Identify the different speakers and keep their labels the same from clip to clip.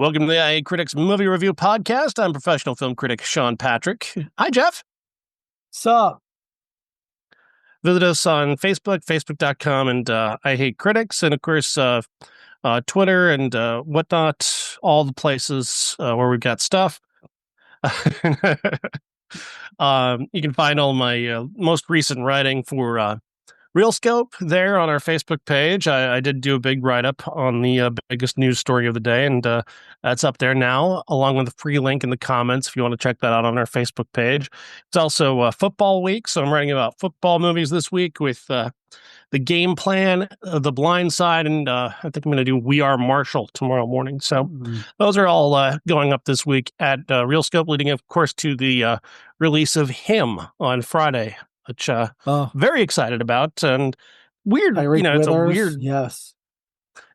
Speaker 1: Welcome to the IA Critics Movie Review Podcast. I'm professional film critic Sean Patrick. Hi, Jeff.
Speaker 2: Sup?
Speaker 1: Visit us on Facebook, facebook.com, and I Hate Critics, and of course, Twitter and whatnot, all the places where we've got stuff. You can find all my most recent writing for Real Scope there on our Facebook page. I did do a big write-up on the biggest news story of the day, and that's up there now, along with a free link in the comments if you want to check that out on our Facebook page. It's also football week, so I'm writing about football movies this week with The Game Plan, The Blind Side, and I think I'm going to do We Are Marshall tomorrow morning. So those are all going up this week at Real Scope, leading, of course, to the release of Him on Friday, which very excited about, and weird.
Speaker 2: Yes,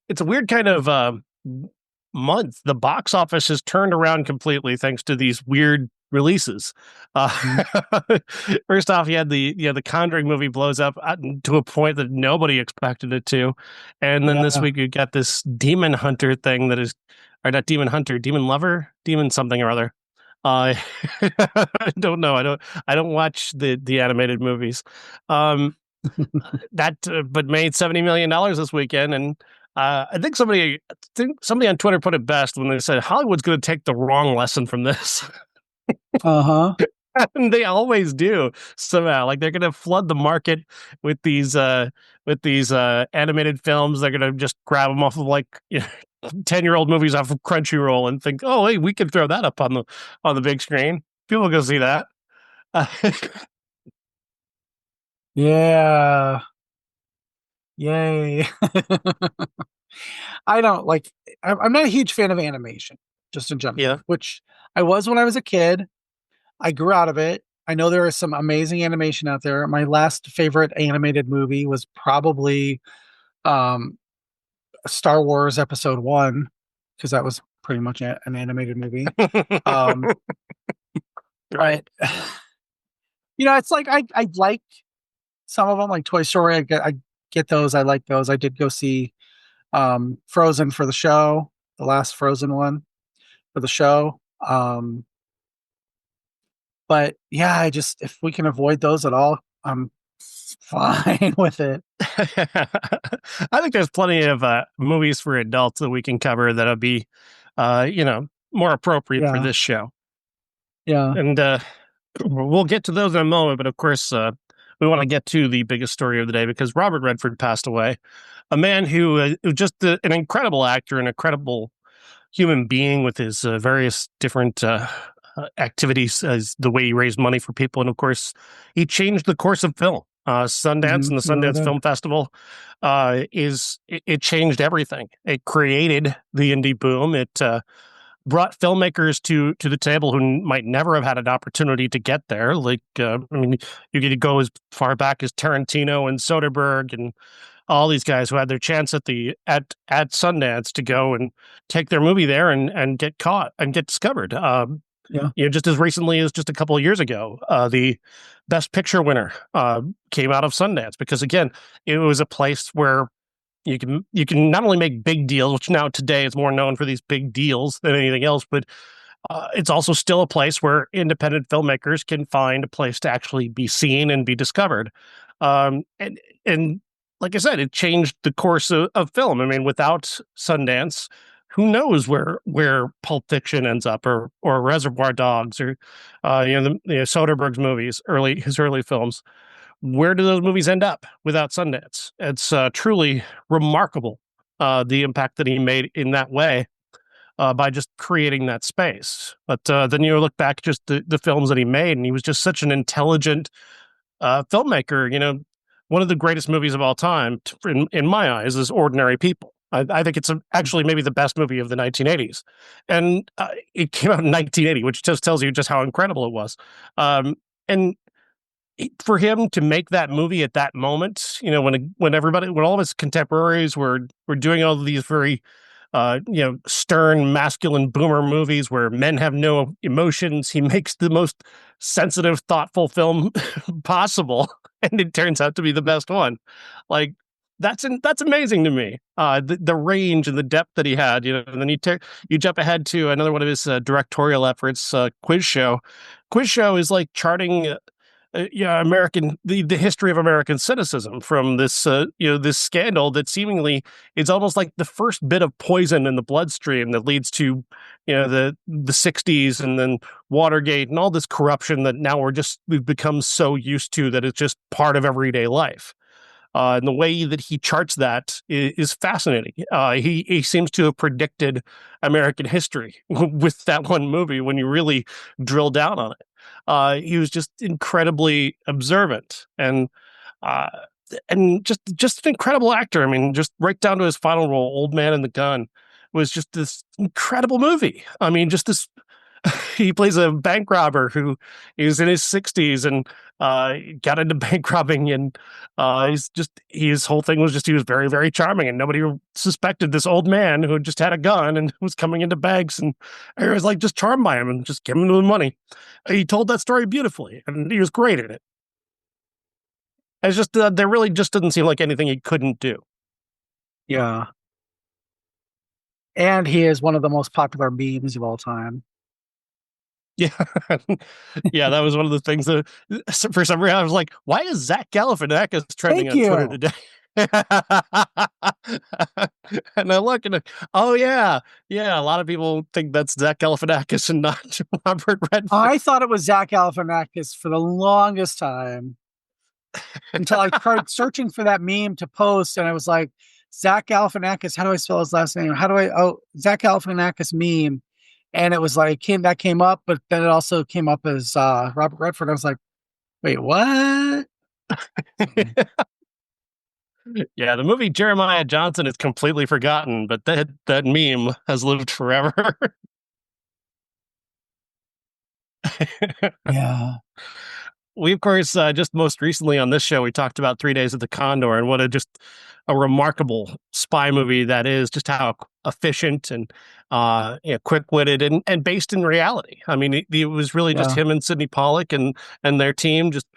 Speaker 1: it's a weird kind of month. The box office has turned around completely thanks to these weird releases. First off, you had the Conjuring movie blows up to a point that nobody expected it to, and then this week you got this Demon Hunter thing that is, or not Demon Hunter, Demon Lover, Demon something or other. I don't know. I don't watch the animated movies. But made $70 million this weekend, and I think somebody on Twitter put it best when they said Hollywood's going to take the wrong lesson from this. And they always do somehow. Like, they're going to flood the market with these animated films. They're going to just grab them off of 10-year-old movies off of Crunchyroll and think, oh, hey, we can throw that up on the big screen. People go see that.
Speaker 2: Yeah. Yay. I don't like, I'm not a huge fan of animation, just in general, which I was when I was a kid. I grew out of it. I know there is some amazing animation out there. My last favorite animated movie was probably Star Wars Episode 1, because that was pretty much an animated movie. Right. It's like I like some of them, like Toy Story. I get those. I like those. I did go see Frozen for the show, the last Frozen one for the show. But yeah, if we can avoid those at all, I'm fine with it.
Speaker 1: I think there's plenty of movies for adults that we can cover that'll be, more appropriate for this show.
Speaker 2: Yeah.
Speaker 1: And we'll get to those in a moment, but of course, we want to get to the biggest story of the day because Robert Redford passed away, a man who was just an incredible actor, an incredible human being with his various different activities, as the way he raised money for people. And of course, he changed the course of film. Sundance and the Sundance Film Festival it changed everything. It created the indie boom. It brought filmmakers to the table who might never have had an opportunity to get there. Like, you could go as far back as Tarantino and Soderbergh and all these guys who had their chance at Sundance to go and take their movie there and get caught and get discovered. Just as recently as just a couple of years ago, the Best Picture winner came out of Sundance because, again, it was a place where you can not only make big deals, which now today is more known for these big deals than anything else, but it's also still a place where independent filmmakers can find a place to actually be seen and be discovered. And like I said, it changed the course of film. I mean, without Sundance, who knows where Pulp Fiction ends up, or Reservoir Dogs, or Soderbergh's movies, his early films. Where do those movies end up without Sundance? It's truly remarkable, the impact that he made in that way by just creating that space. But then you look back just the films that he made, and he was just such an intelligent filmmaker. One of the greatest movies of all time, in my eyes, is Ordinary People. I think it's actually maybe the best movie of the 1980s. And it came out in 1980, which just tells you just how incredible it was. And for him to make that movie at that moment, when all of his contemporaries were doing all of these very, stern, masculine boomer movies where men have no emotions, he makes the most sensitive, thoughtful film possible. And it turns out to be the best one. Like, that's amazing to me. The range and the depth that he had, and then you jump ahead to another one of his directorial efforts, Quiz Show. Quiz Show is like charting, American the history of American cynicism from this this scandal that seemingly is almost like the first bit of poison in the bloodstream that leads to the 60s and then Watergate and all this corruption that now we've become so used to that it's just part of everyday life. And the way that he charts that is fascinating. He seems to have predicted American history with that one movie when you really drill down on it. He was just incredibly observant uh, and just an incredible actor. I mean, just right down to his final role, Old Man and the Gun, was just this incredible movie. I mean, just this he plays a bank robber who is in his 60s and got into bank robbing, and his whole thing was just he was very, very charming, and nobody suspected this old man who just had a gun and was coming into banks, and I was like just charmed by him and just give him the money. He told that story beautifully, and he was great at it. It's just there really just didn't seem like anything he couldn't do.
Speaker 2: Yeah. And he is one of the most popular memes of all time.
Speaker 1: Yeah. Yeah, that was one of the things that for some reason I was like, why is Zach Galifianakis trending on Twitter today? And I look and oh yeah, a lot of people think that's Zach Galifianakis and not Robert Redford.
Speaker 2: I thought it was Zach Galifianakis for the longest time until I tried searching for that meme to post, and I was like, Zach Galifianakis, how do I spell his last name? Zach Galifianakis meme. And it was like that came up, but then it also came up as Robert Redford. I was like, wait, what?
Speaker 1: Yeah, the movie Jeremiah Jonsson is completely forgotten, but that meme has lived forever.
Speaker 2: Yeah.
Speaker 1: We, of course, just most recently on this show, we talked about 3 Days of the Condor and what a remarkable spy movie that is, just how efficient and quick-witted and based in reality. I mean, it was really just him and Sidney Pollack and their team just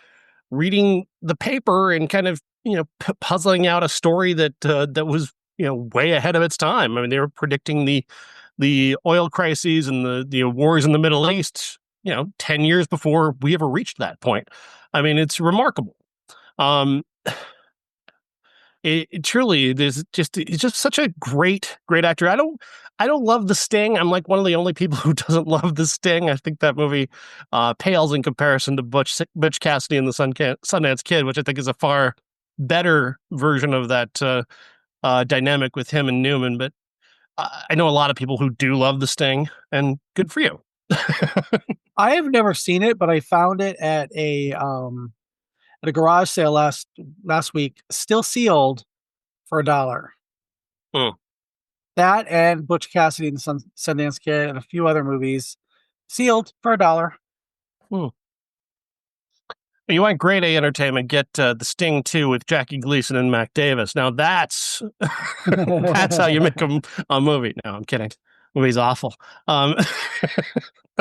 Speaker 1: reading the paper and kind of, puzzling out a story that was, way ahead of its time. I mean, they were predicting the oil crises and the wars in the Middle East, 10 years before we ever reached that point. I mean, it's remarkable. It truly is he's just such a great actor. I don't love The Sting. I'm like one of the only people who doesn't love The Sting. I think that movie pales in comparison to Butch Cassidy and the Sundance Kid, which I think is a far better version of that dynamic with him and Newman. But I know a lot of people who do love The Sting, and good for you.
Speaker 2: I have never seen it, but I found it at a garage sale last week, still sealed for $1. That and Butch Cassidy and the Sundance Kid and a few other movies sealed for $1.
Speaker 1: You want grade A entertainment? Get The Sting 2 with Jackie Gleason and Mac Davis. Now that's that's how you make a movie. No, I'm kidding. The movie's awful. I'm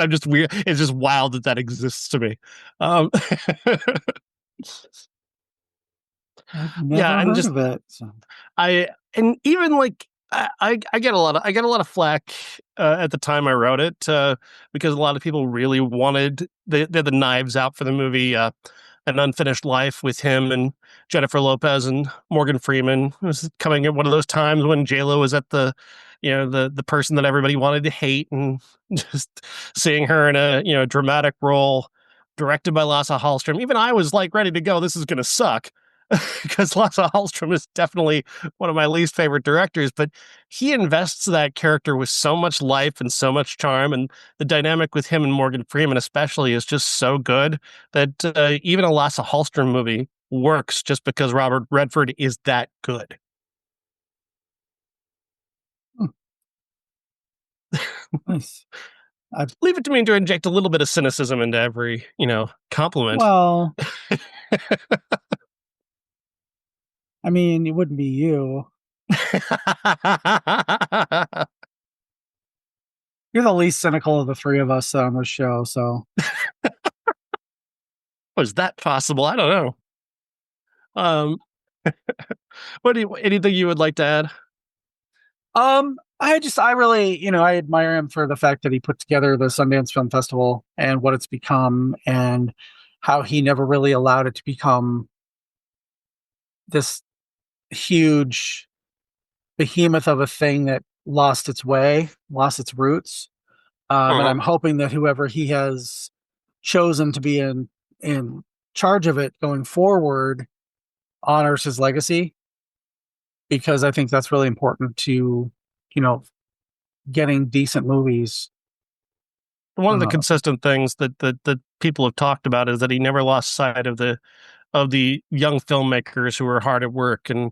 Speaker 1: just weird. It's just wild that exists to me.
Speaker 2: I've never heard of it. So.
Speaker 1: And even like I get a lot of flack at the time I wrote it because a lot of people really wanted the knives out for the movie An Unfinished Life with him and Jennifer Lopez and Morgan Freeman. It was coming at one of those times when J-Lo was at the person that everybody wanted to hate, and just seeing her in a dramatic role directed by Lasse Hallström. Even I was like ready to go, this is going to suck. Because Lasse Hallström is definitely one of my least favorite directors, but he invests that character with so much life and so much charm, and the dynamic with him and Morgan Freeman especially is just so good that even a Lasse Hallström movie works just because Robert Redford is that good.
Speaker 2: Nice.
Speaker 1: Leave it to me to inject a little bit of cynicism into every, compliment.
Speaker 2: Well, I mean, it wouldn't be you. You're the least cynical of the three of us on this show, so.
Speaker 1: Was that possible? I don't know. Anything you would like to add?
Speaker 2: I really, I admire him for the fact that he put together the Sundance Film Festival and what it's become, and how he never really allowed it to become this huge behemoth of a thing that lost its way, lost its roots. And
Speaker 1: Uh-huh.
Speaker 2: I'm hoping that whoever he has chosen to be in charge of it going forward honors his legacy, because I think that's really important to, you know, getting decent movies.
Speaker 1: One of the
Speaker 2: Uh,
Speaker 1: consistent things that people have talked about is that he never lost sight of the young filmmakers who were hard at work, and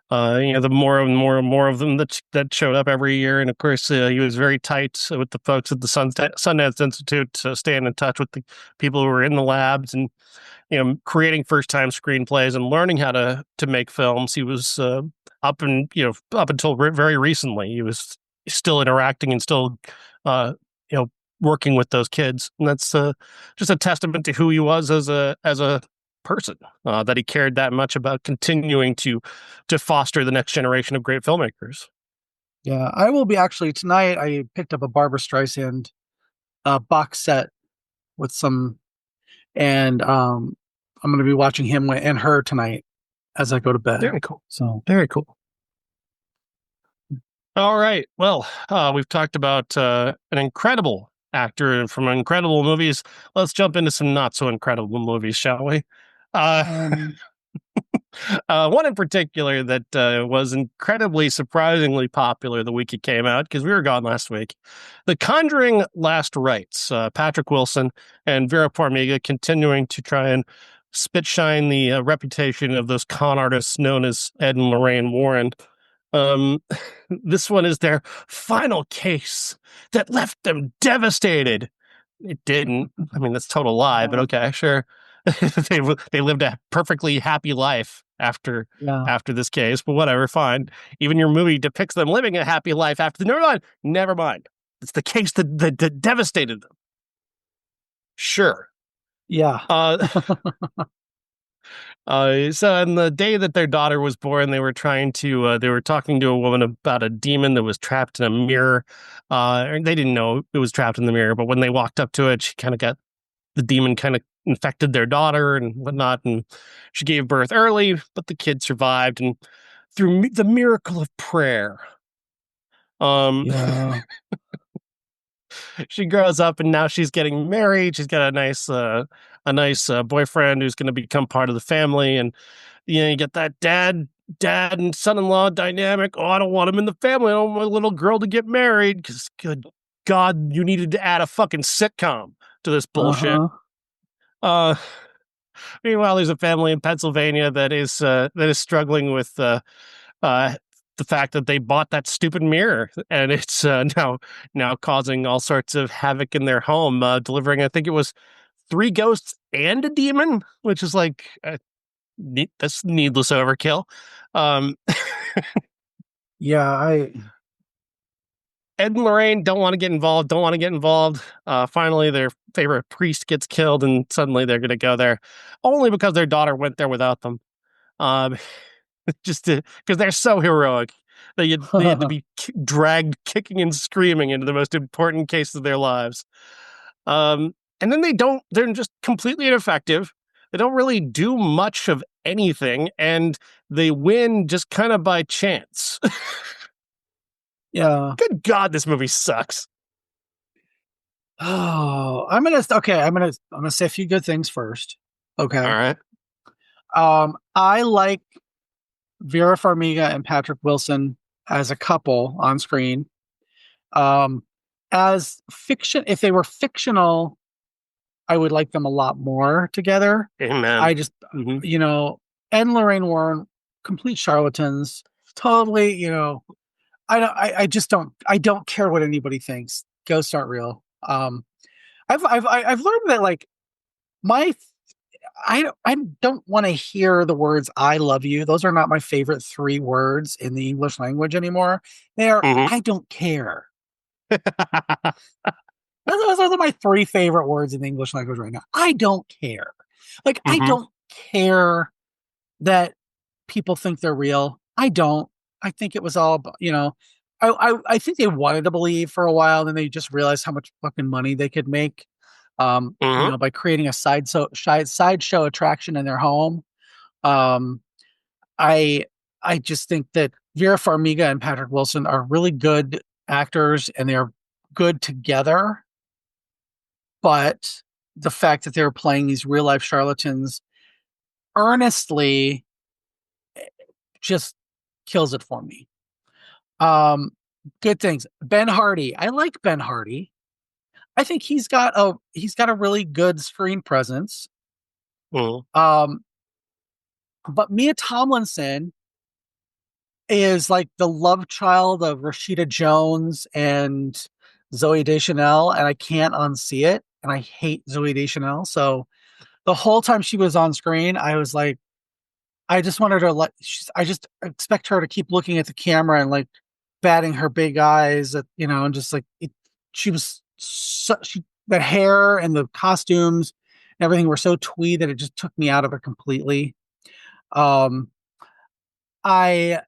Speaker 1: the more and more and more of them that showed up every year. And of course, he was very tight with the folks at the Sundance Institute, staying in touch with the people who were in the labs, and creating first time screenplays and learning how to make films. He was up until very recently, he was still interacting and still uh, you know working with those kids, and that's just a testament to who he was as a person, that he cared that much about continuing to foster the next generation of great filmmakers.
Speaker 2: yeah, I will be actually tonight. I picked up a Barbara Streisand box set with some, and I'm going to be watching him and her tonight as I go to bed.
Speaker 1: Very cool.
Speaker 2: So,
Speaker 1: Very cool. All right. Well, we've talked about an incredible actor from incredible movies. Let's jump into some not so incredible movies, shall we? Uh,
Speaker 2: um,
Speaker 1: one in particular that was incredibly surprisingly popular the week it came out, because we were gone last week. The Conjuring Last Rites. Patrick Wilson and Vera Farmiga continuing to try and spit shine the reputation of those con artists known as Ed and Lorraine Warren. Um, this one is their final case that left them devastated. It didn't. I mean, that's a total lie, but okay, sure. They lived a perfectly happy life
Speaker 2: yeah,
Speaker 1: after this case, but whatever, fine. Even your movie depicts them living a happy life after the never mind. Never mind. It's the case that devastated them. Sure.
Speaker 2: yeah,
Speaker 1: Uh, so on the day that their daughter was born, they were talking to a woman about a demon that was trapped in a mirror. They didn't know it was trapped in the mirror, but when they walked up to it, the demon kind of infected their daughter and whatnot, and she gave birth early, but the kid survived, and through the miracle of prayer, um,
Speaker 2: yeah.
Speaker 1: she grows up, and now she's getting married. She's got a nice boyfriend who's going to become part of the family, and you get that dad and son-in-law dynamic. Oh, I don't want him in the family. I don't want my little girl to get married, because good God, you needed to add a fucking sitcom to this bullshit.
Speaker 2: Uh-huh.
Speaker 1: Uh, Meanwhile, there's a family in Pennsylvania that is struggling with uh, the fact that they bought that stupid mirror, and it's now causing all sorts of havoc in their home, delivering, I think it was, three ghosts and a demon, which is like that's needless overkill. Um,
Speaker 2: Yeah, I
Speaker 1: Ed and Lorraine don't want to get involved. Don't want to get involved. Finally, their favorite priest gets killed, and suddenly they're going to go there, only because their daughter went there without them. Um, just because they're so heroic. They had to be dragged kicking and screaming into the most important case of their lives. And then they're just completely ineffective. They don't really do much of anything, and they win just kind of by chance.
Speaker 2: yeah.
Speaker 1: Good God, this movie sucks.
Speaker 2: Oh, I'm gonna say a few good things first.
Speaker 1: All
Speaker 2: Okay.
Speaker 1: right.
Speaker 2: I like Vera Farmiga and Patrick Wilson as a couple on screen. Um, as fiction, if they were fictional, I would like them a lot more together.
Speaker 1: Amen.
Speaker 2: I just,
Speaker 1: Mm-hmm.
Speaker 2: Ed and Lorraine Warren, complete charlatans. Totally, I just don't care what anybody thinks. Ghosts aren't real. I've learned that like my I don't want to hear the words "I love you." Those are not my favorite three words in the English language anymore. They are
Speaker 1: Mm-hmm.
Speaker 2: "I don't care." Those are my three favorite words in the English language right now. I don't care. Like I
Speaker 1: Mm-hmm.
Speaker 2: don't care that people think they're real. I don't. I think it was all, I think they wanted to believe for a while, then they just realized how much fucking money they could make,
Speaker 1: Mm-hmm.
Speaker 2: by creating a sideshow attraction in their home. Um, I I just think that Vera Farmiga and Patrick Wilson are really good actors and they're good together. But the fact that they're playing these real life charlatans earnestly just kills it for me. Um, Good things. Ben Hardy. I like Ben Hardy. I think he's got a really good screen presence.
Speaker 1: Mm-hmm.
Speaker 2: Um, but Mia Tomlinson is like the love child of Rashida Jones and Zoe Deschanel, and I can't unsee it. And I hate Zoe Deschanel. So the whole time she was on screen, I was like, I just wanted her I just expect her to keep looking at the camera and like batting her big eyes at, and just like she was the hair and the costumes and everything were so twee that it just took me out of it completely. Um, I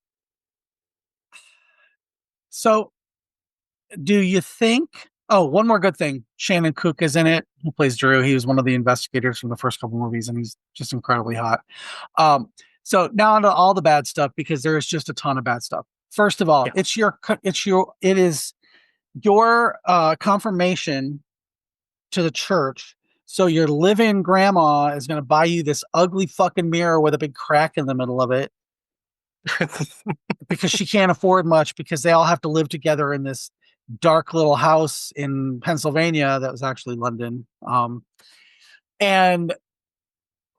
Speaker 2: so do you think? Oh, one more good thing. Shannon Cook is in it. Who plays Drew? He was one of the investigators from the first couple movies, and he's just incredibly hot. Um, so now onto all the bad stuff because there is just a ton of bad stuff. First of all,
Speaker 1: Yeah.
Speaker 2: it is your confirmation to the church. So your live-in grandma is going to buy you this ugly fucking mirror with a big crack in the middle of it because she can't afford much because they all have to live together in this dark little house in Pennsylvania that was actually London. And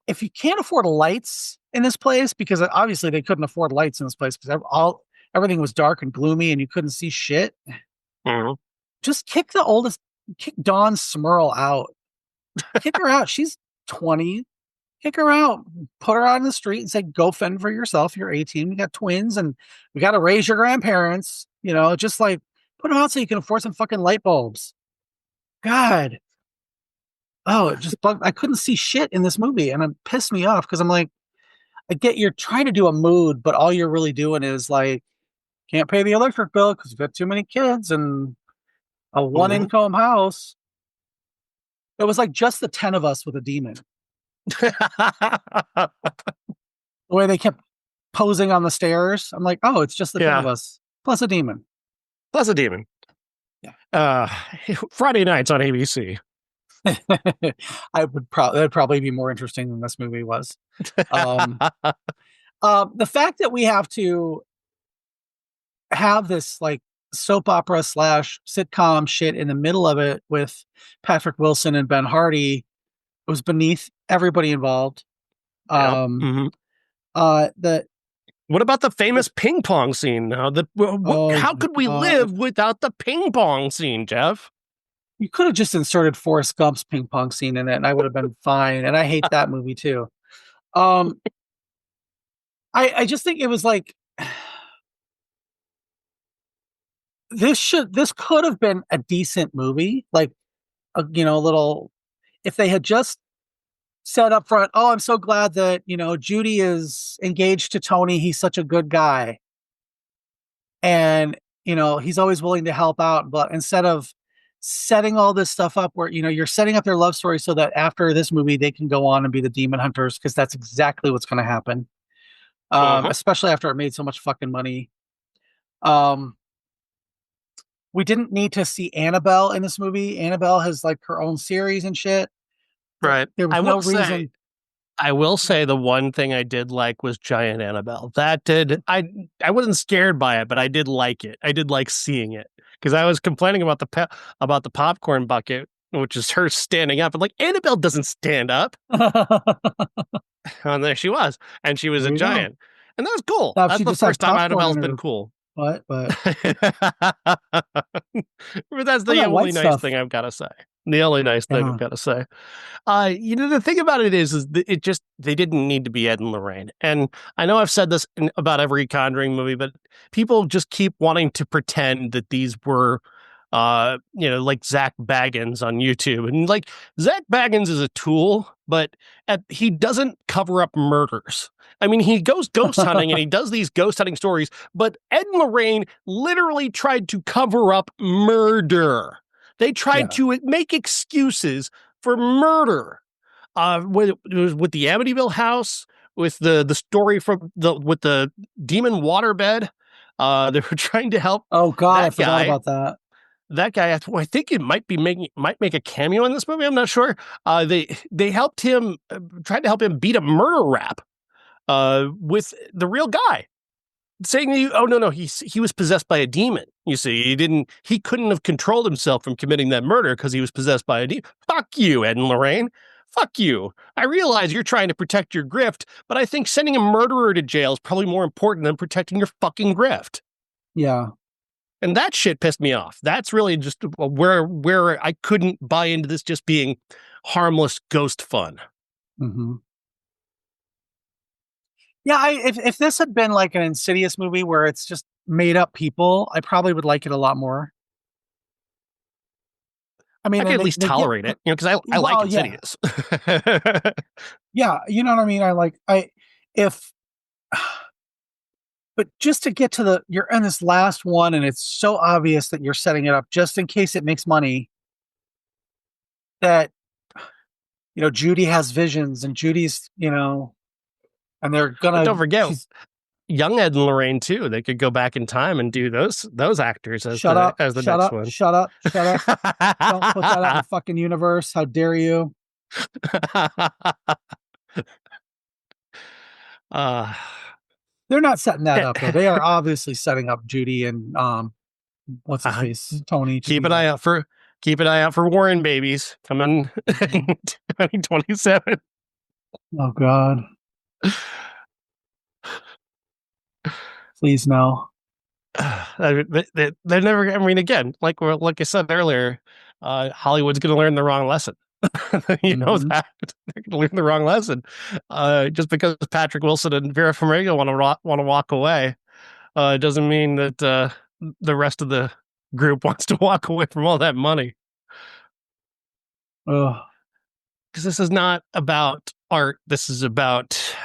Speaker 2: if you can't afford lights in this place, because obviously they couldn't afford lights in this place because everything was dark and gloomy and you couldn't see shit,
Speaker 1: Mm-hmm.
Speaker 2: just kick Dawn Smurl out. Kick her out. She's 20. Kick her out. Put her out in the street and say, go fend for yourself. You're 18. We got twins and we got to raise your grandparents. Just like put them out so you can afford some fucking light bulbs. God. Oh, it just bugged. I couldn't see shit in this movie and it pissed me off because I'm like, I get you're trying to do a mood, but all you're really doing is like, can't pay the electric bill because you've got too many kids and a one
Speaker 1: Mm-hmm.
Speaker 2: income house. It was like just the 10 of us with a demon. The way they kept posing on the stairs. I'm like, oh, it's just the 10 of
Speaker 1: Yeah.
Speaker 2: us plus a demon.
Speaker 1: Plus a demon.
Speaker 2: Yeah.
Speaker 1: Friday nights on ABC.
Speaker 2: That'd probably be more interesting than this movie was. The fact that we have to have this like soap opera / sitcom shit in the middle of it with Patrick Wilson and Ben Hardy was beneath everybody involved.
Speaker 1: Yeah.
Speaker 2: Um,
Speaker 1: Mm-hmm.
Speaker 2: the
Speaker 1: What about the famous ping pong scene now? How could we live without the ping pong scene, Jeff?
Speaker 2: You could have just inserted Forrest Gump's ping pong scene in it and I would have been fine. And I hate that movie too. I just think it was like this could have been a decent movie, like a little if they had just said up front, oh, I'm so glad that Judy is engaged to Tony. He's such a good guy, and he's always willing to help out. But instead of setting all this stuff up, where you're setting up their love story so that after this movie they can go on and be the demon hunters, because that's exactly what's going to happen. Especially after it made so much fucking money. We didn't need to see Annabelle in this movie. Annabelle has like her own series and shit.
Speaker 1: Right.
Speaker 2: There was no reason.
Speaker 1: I will say the one thing I did like was Giant Annabelle. I wasn't scared by it, but I did like it. I did like seeing it because I was complaining about the popcorn bucket, which is her standing up, and like Annabelle doesn't stand up. And there she was, and she was a giant, and that was cool.
Speaker 2: Now,
Speaker 1: That's the first time Annabelle's been cool.
Speaker 2: But
Speaker 1: But that's the only nice thing I've got to say. The only nice thing I've got to say. The thing about it is they didn't need to be Ed and Lorraine. And I know I've said this about every Conjuring movie, but people just keep wanting to pretend that these were like Zach Baggins on YouTube. And like Zach Baggins is a tool, but he doesn't cover up murders. I mean, he goes ghost hunting and he does these ghost hunting stories, but Ed and Lorraine literally tried to cover up murder. They tried to make excuses for murder. With the Amityville house, with the story with the demon waterbed, they were trying to help.
Speaker 2: Oh God, I forgot about that.
Speaker 1: That guy, I think it might make a cameo in this movie. I'm not sure. They helped him, tried to help him beat a murder rap with the real guy, saying, "Oh no, he was possessed by a demon." You see, he couldn't have controlled himself from committing that murder because he was possessed by a demon. Fuck you, Ed and Lorraine. Fuck you. I realize you're trying to protect your grift, but I think sending a murderer to jail is probably more important than protecting your fucking grift.
Speaker 2: Yeah.
Speaker 1: And that shit pissed me off. That's really just where I couldn't buy into this just being harmless ghost fun.
Speaker 2: Mm-hmm. Yeah, if this had been like an Insidious movie where it's just made up people, I probably would like it a lot more. I mean,
Speaker 1: I can at least tolerate it, because I like Insidious.
Speaker 2: Yeah, you know what I mean? But just to get to you're in this last one and it's so obvious that you're setting it up just in case it makes money, that, Judy has visions and Judy's, and they're gonna.
Speaker 1: But don't forget, young Ed and Lorraine too. They could go back in time and do those actors as the next one.
Speaker 2: Shut up! Don't put that out in the fucking universe. How dare you? They're not setting that up though. They are obviously setting up Judy and what's his face, Tony.
Speaker 1: Keep an eye out for Warren babies coming in 2027.
Speaker 2: Oh God. Please no.
Speaker 1: They're never. I mean, again, like I said earlier, Hollywood's going to learn the wrong lesson. You know that they're going to learn the wrong lesson. Just because Patrick Wilson and Vera Farmiga want to walk away, doesn't mean that the rest of the group wants to walk away from all that money.
Speaker 2: Oh,
Speaker 1: because this is not about art. This is about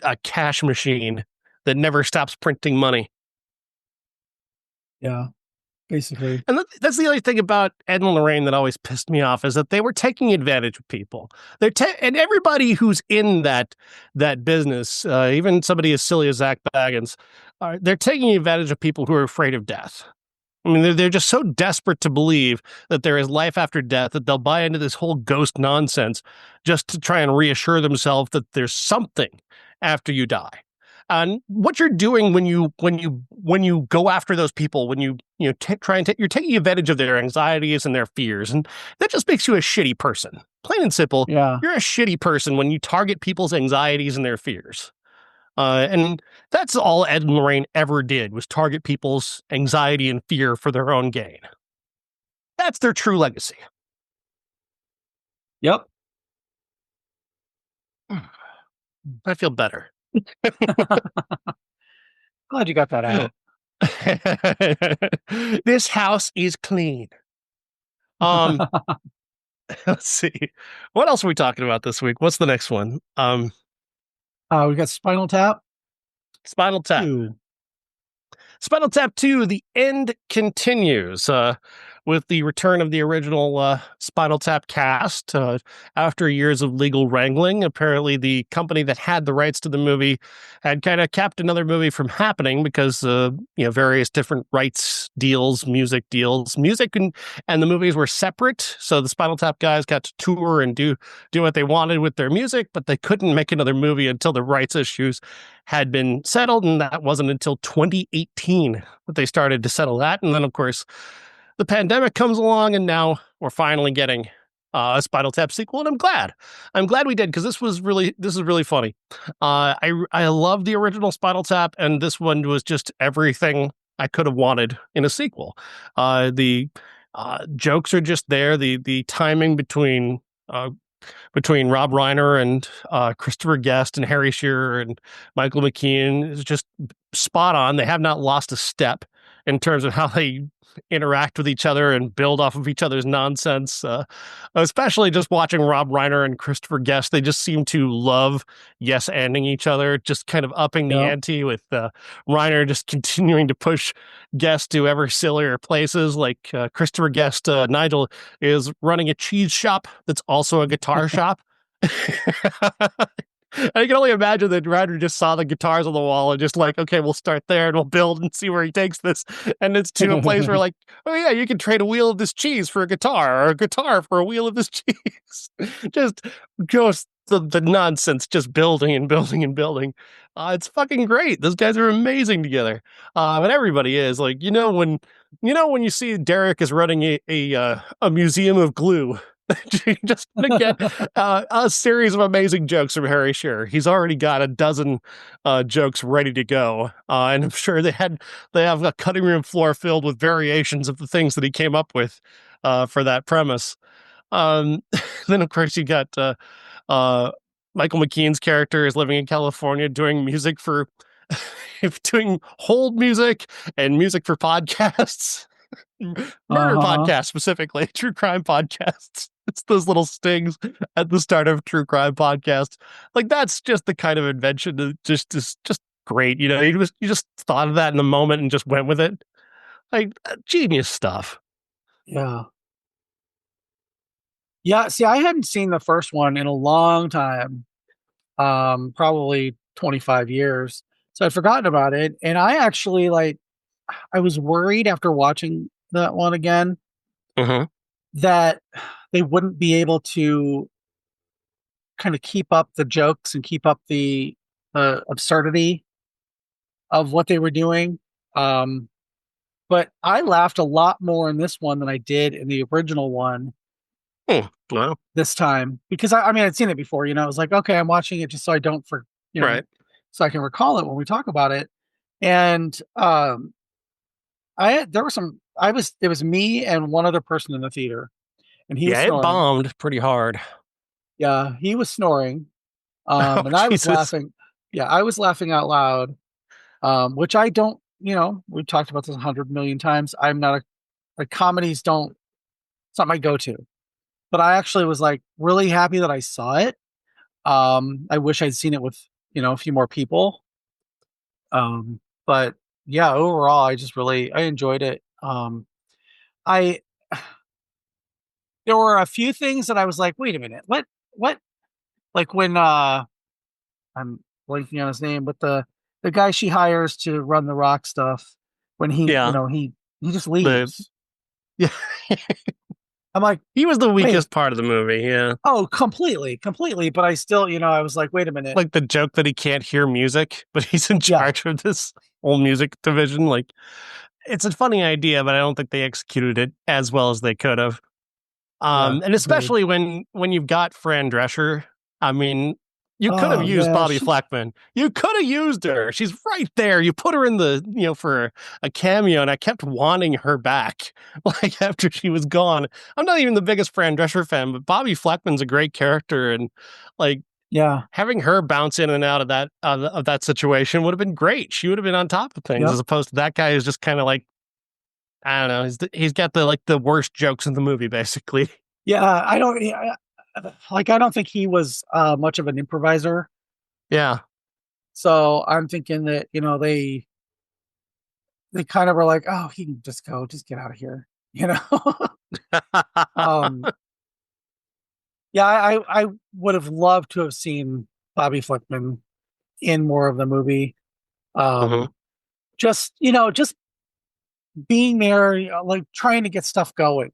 Speaker 1: a cash machine that never stops printing money.
Speaker 2: Yeah, basically.
Speaker 1: And that's the other thing about Ed and Lorraine that always pissed me off, is that they were taking advantage of people. And everybody who's in that business, even somebody as silly as Zach Baggins, they're taking advantage of people who are afraid of death. I mean, they're just so desperate to believe that there is life after death that they'll buy into this whole ghost nonsense just to try and reassure themselves that there's something after you die. And what you're doing when you go after those people, when you're taking advantage of their anxieties and their fears, and that just makes you a shitty person. Plain and simple.
Speaker 2: Yeah,
Speaker 1: you're a shitty person when you target people's anxieties and their fears. And that's all Ed and Lorraine ever did, was target people's anxiety and fear for their own gain. That's their true legacy.
Speaker 2: Yep.
Speaker 1: I feel better.
Speaker 2: Glad you got that out.
Speaker 1: This house is clean. Let's see. What else are we talking about this week? What's the next one?
Speaker 2: We got Spinal Tap.
Speaker 1: Spinal Tap.
Speaker 2: 2.
Speaker 1: Spinal Tap 2, The End continues with the return of the original Spinal Tap cast. After years of legal wrangling, apparently the company that had the rights to the movie had kind of kept another movie from happening because various different rights deals, music and the movies were separate. So the Spinal Tap guys got to tour and do what they wanted with their music, but they couldn't make another movie until the rights issues had been settled, and that wasn't until 2018 that they started to settle that. And then, of course, the pandemic comes along, and now we're finally getting a Spinal Tap sequel, and I'm glad we did, because this is really funny. I love the original Spinal Tap, and this one was just everything I could have wanted in a sequel. The jokes are just there. The timing between Rob Reiner and Christopher Guest and Harry Shearer and Michael McKean is just spot on. They have not lost a step in terms of how they interact with each other and build off of each other's nonsense. Especially just watching Rob Reiner and Christopher Guest, they just seem to love yes-anding each other, just kind of upping the
Speaker 2: Yep.
Speaker 1: ante with Reiner just continuing to push Guest to ever sillier places. Like Christopher Guest, Nigel is running a cheese shop that's also a guitar shop. I can only imagine that Ryder just saw the guitars on the wall and just like, okay, we'll start there and we'll build and see where he takes this. And it's to a place where like, oh yeah, you can trade a wheel of this cheese for a guitar or a guitar for a wheel of this cheese. just the nonsense, just building and building and building. It's fucking great. Those guys are amazing together. And everybody is like, when you see Derek is running a museum of glue. You're just gonna get a series of amazing jokes from Harry Shearer. He's already got a dozen jokes ready to go, and I'm sure they have a cutting room floor filled with variations of the things that he came up with for that premise. Um, then of course you got Michael McKean's character is living in California doing music for doing hold music and music for podcasts. Murder podcasts, specifically true crime podcasts. It's those little stings at the start of true crime podcast. Like that's just the kind of invention that just great. You just thought of that in the moment and just went with it. Like genius stuff.
Speaker 2: Yeah. Yeah, see, I hadn't seen the first one in a long time. Probably 25 years. So I'd forgotten about it. And I actually I was worried after watching that one again that they wouldn't be able to kind of keep up the jokes and keep up the absurdity of what they were doing. But I laughed a lot more in this one than I did in the original one.
Speaker 1: Wow.
Speaker 2: This time, because I mean, I'd seen it before, I was like, okay, I'm watching it just so I don't
Speaker 1: right.
Speaker 2: So I can recall it when we talk about it. And it was me and one other person in the theater, and he was snoring.
Speaker 1: It bombed pretty hard.
Speaker 2: Yeah, he was snoring. And I was laughing. Yeah, I was laughing out loud. Which I don't, we've talked about this 100 million times. I'm not comedies it's not my go-to. But I actually was really happy that I saw it. I wish I'd seen it with, a few more people. But yeah, overall, I enjoyed it. There were a few things that I was like, wait a minute, what? Like when, I'm blanking on his name, but the guy she hires to run the rock stuff, when he just leaves.
Speaker 1: Yeah.
Speaker 2: I'm like,
Speaker 1: he was the weakest part of the movie. Yeah.
Speaker 2: Oh, completely. But I still, I was like, wait a minute.
Speaker 1: Like the joke that he can't hear music, but he's in charge of this whole music division. Like, it's a funny idea, but I don't think they executed it as well as they could have. And especially when you've got Fran Drescher, I mean, you could have used Bobby Fleckman. You could have used her. She's right there. You put her in for a cameo, and I kept wanting her back. Like after she was gone, I'm not even the biggest Fran Drescher fan, but Bobby Fleckman's a great character, and having her bounce in and out of that situation would have been great. She would have been on top of things as opposed to that guy who's just kind of like, I don't know. He's got the worst jokes in the movie, basically.
Speaker 2: Yeah, I don't think he was much of an improviser.
Speaker 1: Yeah.
Speaker 2: So I'm thinking that, they kind of were like, oh, he can just get out of here, Yeah, I would have loved to have seen Bobby Fleckman in more of the movie. Just being there, trying to get stuff going,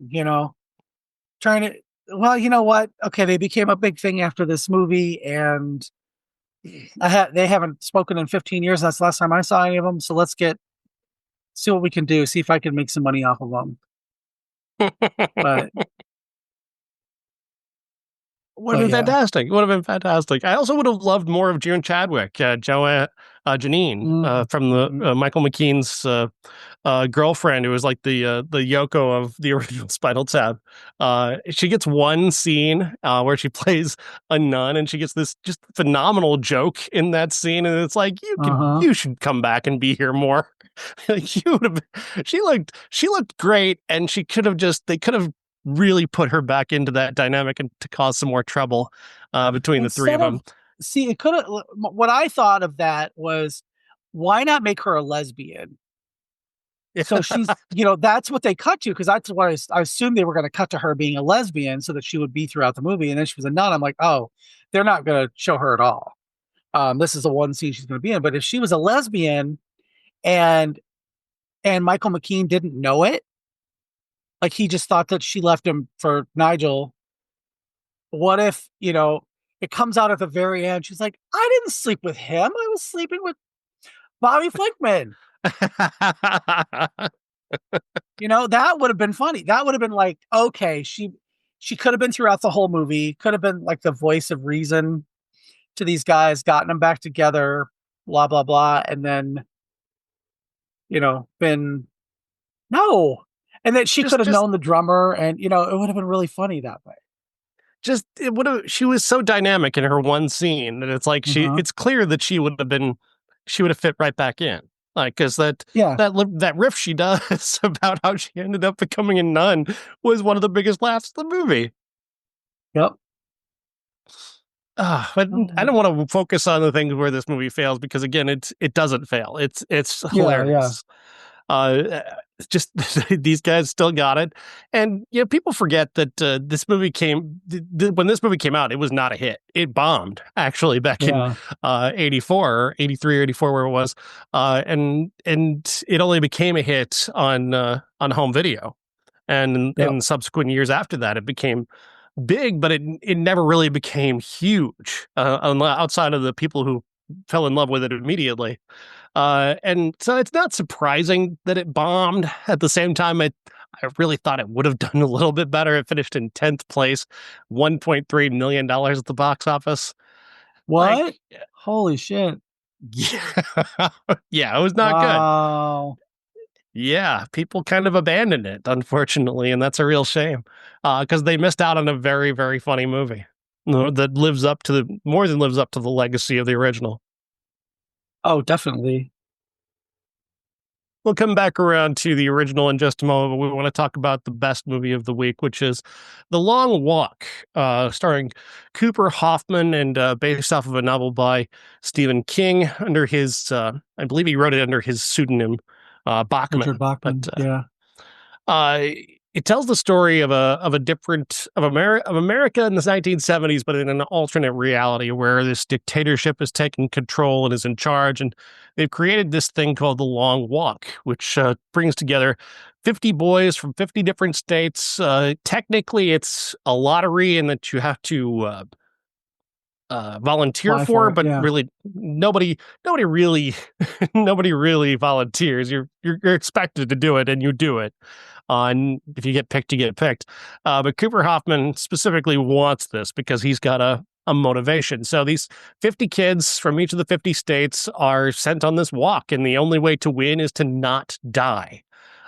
Speaker 2: well, you know what? Okay, they became a big thing after this movie, and they haven't spoken in 15 years. That's the last time I saw any of them. So let's see what we can do. See if I can make some money off of them. But
Speaker 1: would have been fantastic. Would have been fantastic. I also would have loved more of June Chadwick, Janine from the Michael McKean's girlfriend, who was like the Yoko of the original Spinal Tap. She gets one scene where she plays a nun, and she gets this just phenomenal joke in that scene, and it's like you should come back and be here more. Like, she looked great, and they could have really put her back into that dynamic and to cause some more trouble between the three of
Speaker 2: Instead of,
Speaker 1: them.
Speaker 2: see, it could have, what I thought of that was, why not make her a lesbian? So she's, that's what they cut to, because that's what I assumed they were going to cut to her being a lesbian so that she would be throughout the movie. And then she was a nun. I'm like, oh, they're not going to show her at all. This is the one scene she's going to be in. But if she was a lesbian and Michael McKean didn't know it, like he just thought that she left him for Nigel. What if, it comes out at the very end? She's like, I didn't sleep with him. I was sleeping with Bobby Flickman. That would have been funny. That would have been like, okay, she could have been throughout the whole movie, could have been like the voice of reason to these guys, gotten them back together, blah, blah, blah. And then, been, no. And then she could have known the drummer, and, it would have been really funny that way.
Speaker 1: It would have, she was so dynamic in her one scene that it's like it's clear that she would have fit right back in. Like, because that riff she does about how she ended up becoming a nun was one of the biggest laughs of the movie.
Speaker 2: Yep.
Speaker 1: But I don't want to focus on the things where this movie fails, because again, it doesn't fail. It's hilarious. Just these guys still got it, and people forget that this movie when this movie came out, it was not a hit. It bombed actually back in 84 or 83 or 84, where it was, and it only became a hit on home video, and in subsequent years after that, it became big, but it never really became huge outside of the people who fell in love with it immediately. And so it's not surprising that it bombed. At the same time, I really thought it would have done a little bit better. It finished in 10th place, $1.3 million at the box office.
Speaker 2: What? Like, holy shit.
Speaker 1: Yeah. Yeah, it was not good. Yeah, people kind of abandoned it, unfortunately, and that's a real shame, because they missed out on a very, very funny movie that more than lives up to the legacy of the original.
Speaker 2: Oh, definitely.
Speaker 1: We'll come back around to the original in just a moment, but we want to talk about the best movie of the week, which is The Long Walk, starring Cooper Hoffman and based off of a novel by Stephen King under his, I believe he wrote it under his pseudonym, Bachman.
Speaker 2: Richard Bachman, yeah.
Speaker 1: It tells the story of America in the 1970s, but in an alternate reality where this dictatorship is taking control and is in charge, and they've created this thing called the Long Walk, which brings together 50 boys from 50 different states. Technically, it's a lottery in that you have to volunteer for it, but really nobody really nobody really volunteers. You're expected to do it, and you do it. And if you get picked, you get picked. But Cooper Hoffman specifically wants this because he's got a motivation. So these 50 kids from each of the 50 states are sent on this walk, and the only way to win is to not die.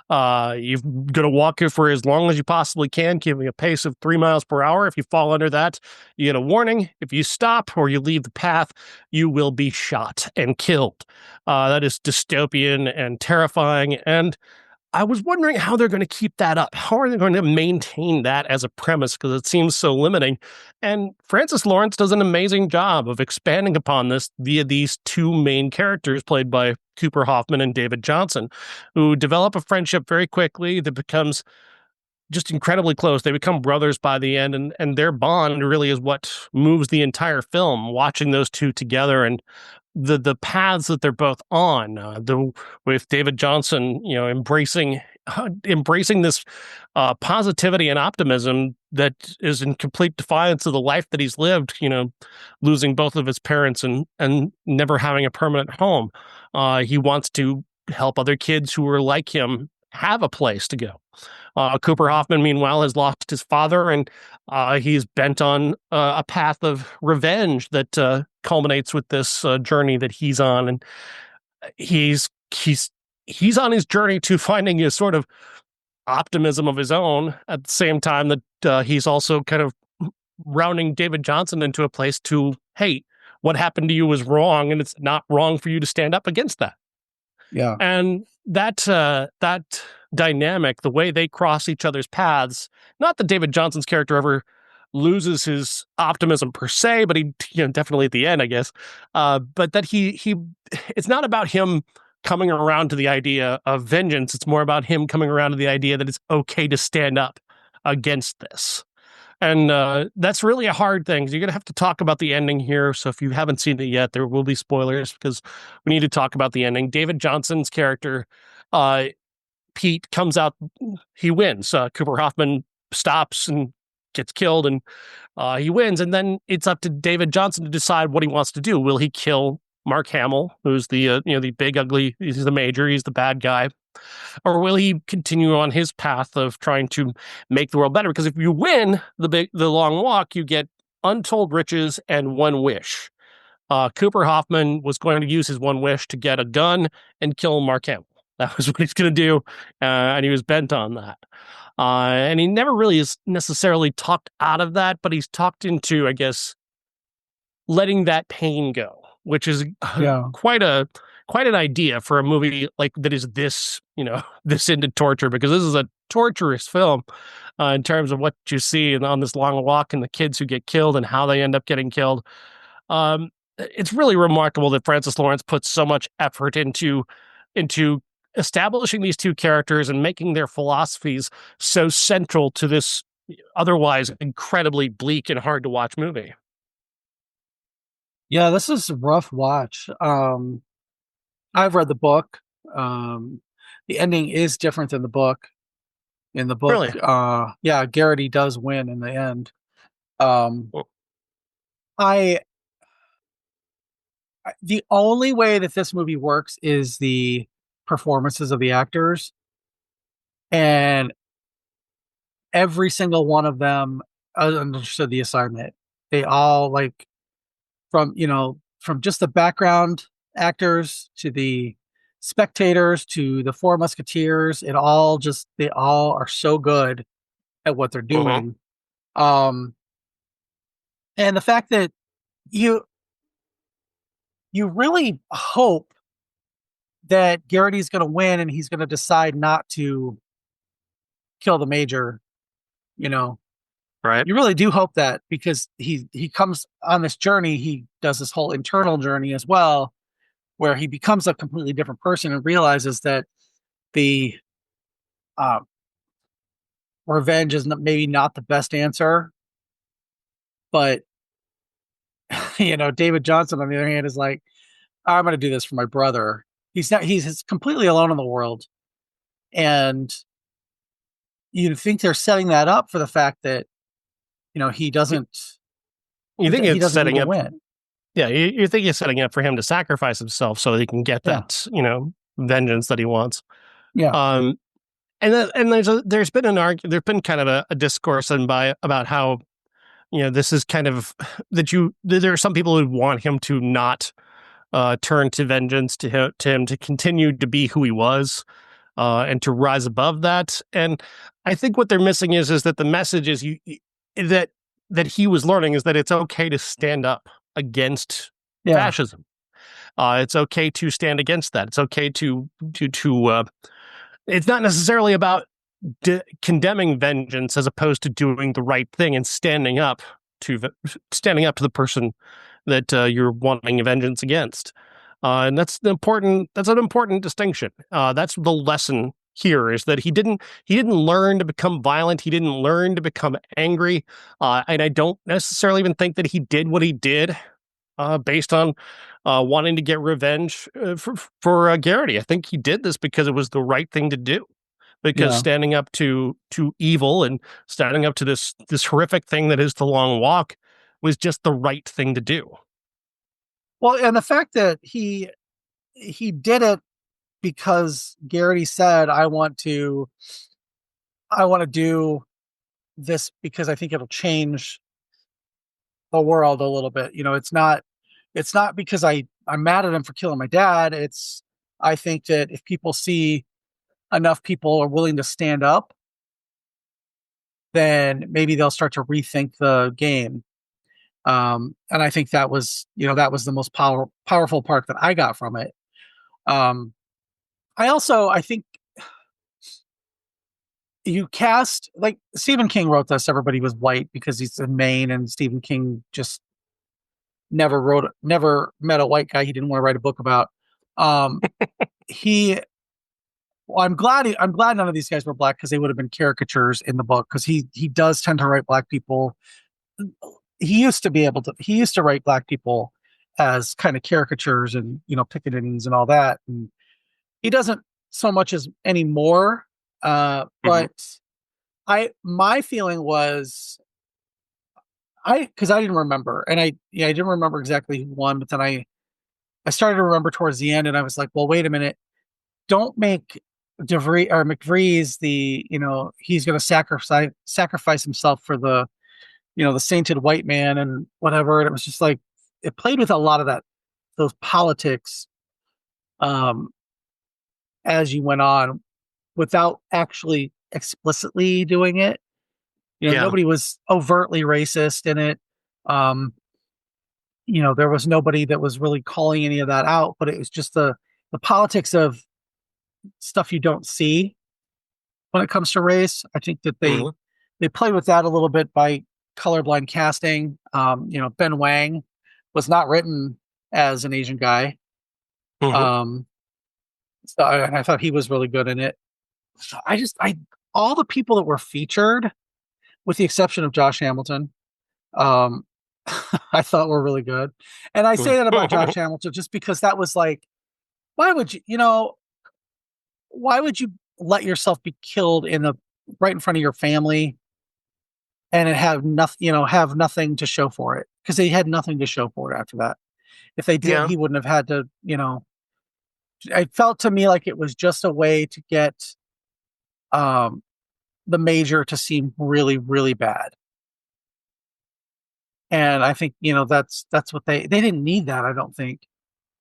Speaker 1: You've got to walk it for as long as you possibly can, keeping a pace of 3 miles per hour. If you fall under that, you get a warning. If you stop or you leave the path, you will be shot and killed. That is dystopian and terrifying. And I was wondering how they're going to keep that up. How are they going to maintain that as a premise? Because it seems so limiting. And Francis Lawrence does an amazing job of expanding upon this via these two main characters played by Cooper Hoffman and David Jonsson, who develop a friendship very quickly that becomes just incredibly close. They become brothers by the end, and their bond really is what moves the entire film, watching those two together and the paths that they're both on, with David Jonsson, embracing this positivity and optimism that is in complete defiance of the life that he's lived, losing both of his parents and never having a permanent home. He wants to help other kids who are like him have a place to go. Cooper Hoffman, meanwhile, has lost his father, and he's bent on a path of revenge that culminates with this journey that he's on. And he's on his journey to finding a sort of optimism of his own at the same time that he's also kind of rounding David Jonsson into a place to, hey, what happened to you was wrong, and it's not wrong for you to stand up against that.
Speaker 2: Yeah.
Speaker 1: And that dynamic, the way they cross each other's paths. Not that David Johnson's character ever loses his optimism per se, but he, definitely at the end, I guess. But that he, it's not about him coming around to the idea of vengeance. It's more about him coming around to the idea that it's okay to stand up against this. And that's really a hard thing. You're going to have to talk about the ending here. So if you haven't seen it yet, there will be spoilers because we need to talk about the ending. David Johnson's character, uh, Pete, comes out. He wins. Cooper Hoffman stops and gets killed, and he wins. And then it's up to David Jonsson to decide what he wants to do. Will he kill Mark Hamill, who's the the big ugly? He's the major. He's the bad guy. Or will he continue on his path of trying to make the world better? Because if you win the long walk, you get untold riches and one wish. Cooper Hoffman was going to use his one wish to get a gun and kill Mark Hamill. That was what he's going to do, and he was bent on that. And he never really is necessarily talked out of that, but he's talked into, I guess, letting that pain go, which is quite an idea for a movie like that is this, this into torture, because this is a torturous film in terms of what you see on this long walk and the kids who get killed and how they end up getting killed. It's really remarkable that Francis Lawrence puts so much effort into establishing these two characters and making their philosophies so central to this otherwise incredibly bleak and hard to watch movie.
Speaker 2: Yeah, this is a rough watch. I've read the book. The ending is different than the book. In the book,
Speaker 1: Really?
Speaker 2: Garrity does win in the end. The only way that this movie works is the performances of the actors, and every single one of them understood the assignment. They all from just the background actors to the spectators to the four musketeers, they all are so good at what they're doing. And the fact that you really hope that Garrity's going to win and he's going to decide not to kill the major,
Speaker 1: Right.
Speaker 2: You really do hope that, because he comes on this journey. He does this whole internal journey as well, where he becomes a completely different person and realizes that the revenge is maybe not the best answer. But, David Jonsson, on the other hand, is like, I'm going to do this for my brother. He's completely alone in the world. And you think they're setting that up for the fact that, he doesn't,
Speaker 1: You think
Speaker 2: he
Speaker 1: it's
Speaker 2: doesn't
Speaker 1: setting
Speaker 2: need to
Speaker 1: up?
Speaker 2: win.
Speaker 1: Yeah, you think it's setting up for him to sacrifice himself so that he can get that, vengeance that he wants.
Speaker 2: Yeah.
Speaker 1: And there's been kind of a discourse about how, this is kind of there are some people who want him to not turn to vengeance, to him to continue to be who he was, and to rise above that. And I think what they're missing is that the message is that he was learning is that it's okay to stand up against fascism. It's okay to stand against that. It's okay to it's not necessarily about condemning vengeance as opposed to doing the right thing and standing up to the person that you're wanting vengeance against. And that's an important distinction. That's the lesson here, is that he didn't learn to become violent. He didn't learn to become angry. And I don't necessarily even think that he did what he did based on wanting to get revenge for Garrity. I think he did this because it was the right thing to do. Because standing up to evil and standing up to this horrific thing that is the long walk was just the right thing to do.
Speaker 2: Well, and the fact that he did it because Garrity said, I want to do this because I think it'll change the world a little bit. It's not because I'm mad at him for killing my dad. I think that if people see enough people are willing to stand up, then maybe they'll start to rethink the game. And I think that was the most powerful part that I got from it. I think you cast like Stephen King wrote this. Everybody was white because he's in Maine, and Stephen King just never met a white guy he didn't want to write a book about. Um, he, well, I'm glad none of these guys were black because they would have been caricatures in the book because he does tend to write black people. He used to write black people as kind of caricatures and Pickaninnies and all that, and he doesn't so much as anymore.
Speaker 1: Mm-hmm.
Speaker 2: But my feeling was because I didn't remember, and I didn't remember exactly who won, but then I started to remember towards the end, and I was like, well, wait a minute, don't make DeVries or McVries he's going to sacrifice himself for the sainted white man and whatever, and it was just like it played with a lot of those politics um as you went on without actually explicitly doing it.
Speaker 1: Yeah.
Speaker 2: Nobody was overtly racist in it. Um, there was nobody that was really calling any of that out, but it was just the politics of stuff you don't see when it comes to race. I think that
Speaker 1: Mm-hmm.
Speaker 2: they played with that a little bit by colorblind casting. Ben Wang was not written as an Asian guy.
Speaker 1: Mm-hmm.
Speaker 2: Um, and I thought he was really good in it. So I all the people that were featured, with the exception of Josh Hamilton, um, I thought were really good. And I say that about Josh Hamilton just because that was like, why would why would you let yourself be killed right in front of your family and it have nothing, have nothing to show for it? Because they had nothing to show for it after that. If they did,
Speaker 1: Yeah.
Speaker 2: he wouldn't have had to, it felt to me like it was just a way to get um, the major to seem really, really bad. And I think, that's what they didn't need that, I don't think.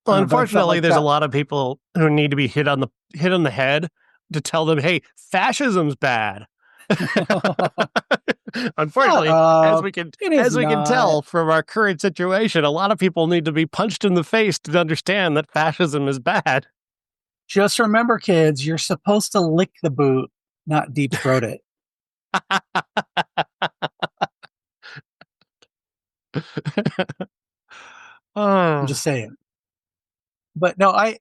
Speaker 1: Well,
Speaker 2: But I felt
Speaker 1: unfortunately,
Speaker 2: like
Speaker 1: there's a
Speaker 2: that.
Speaker 1: lot of people who need to be hit on the head to tell them, "Hey, fascism's bad."
Speaker 2: Shut
Speaker 1: Unfortunately,
Speaker 2: up. It is
Speaker 1: as we can
Speaker 2: not.
Speaker 1: tell from our current situation, a lot of people need to be punched in the face to understand that fascism is bad.
Speaker 2: Just remember, kids, you're supposed to lick the boot, not deep throat it. I'm
Speaker 1: Oh,
Speaker 2: just saying. But no, I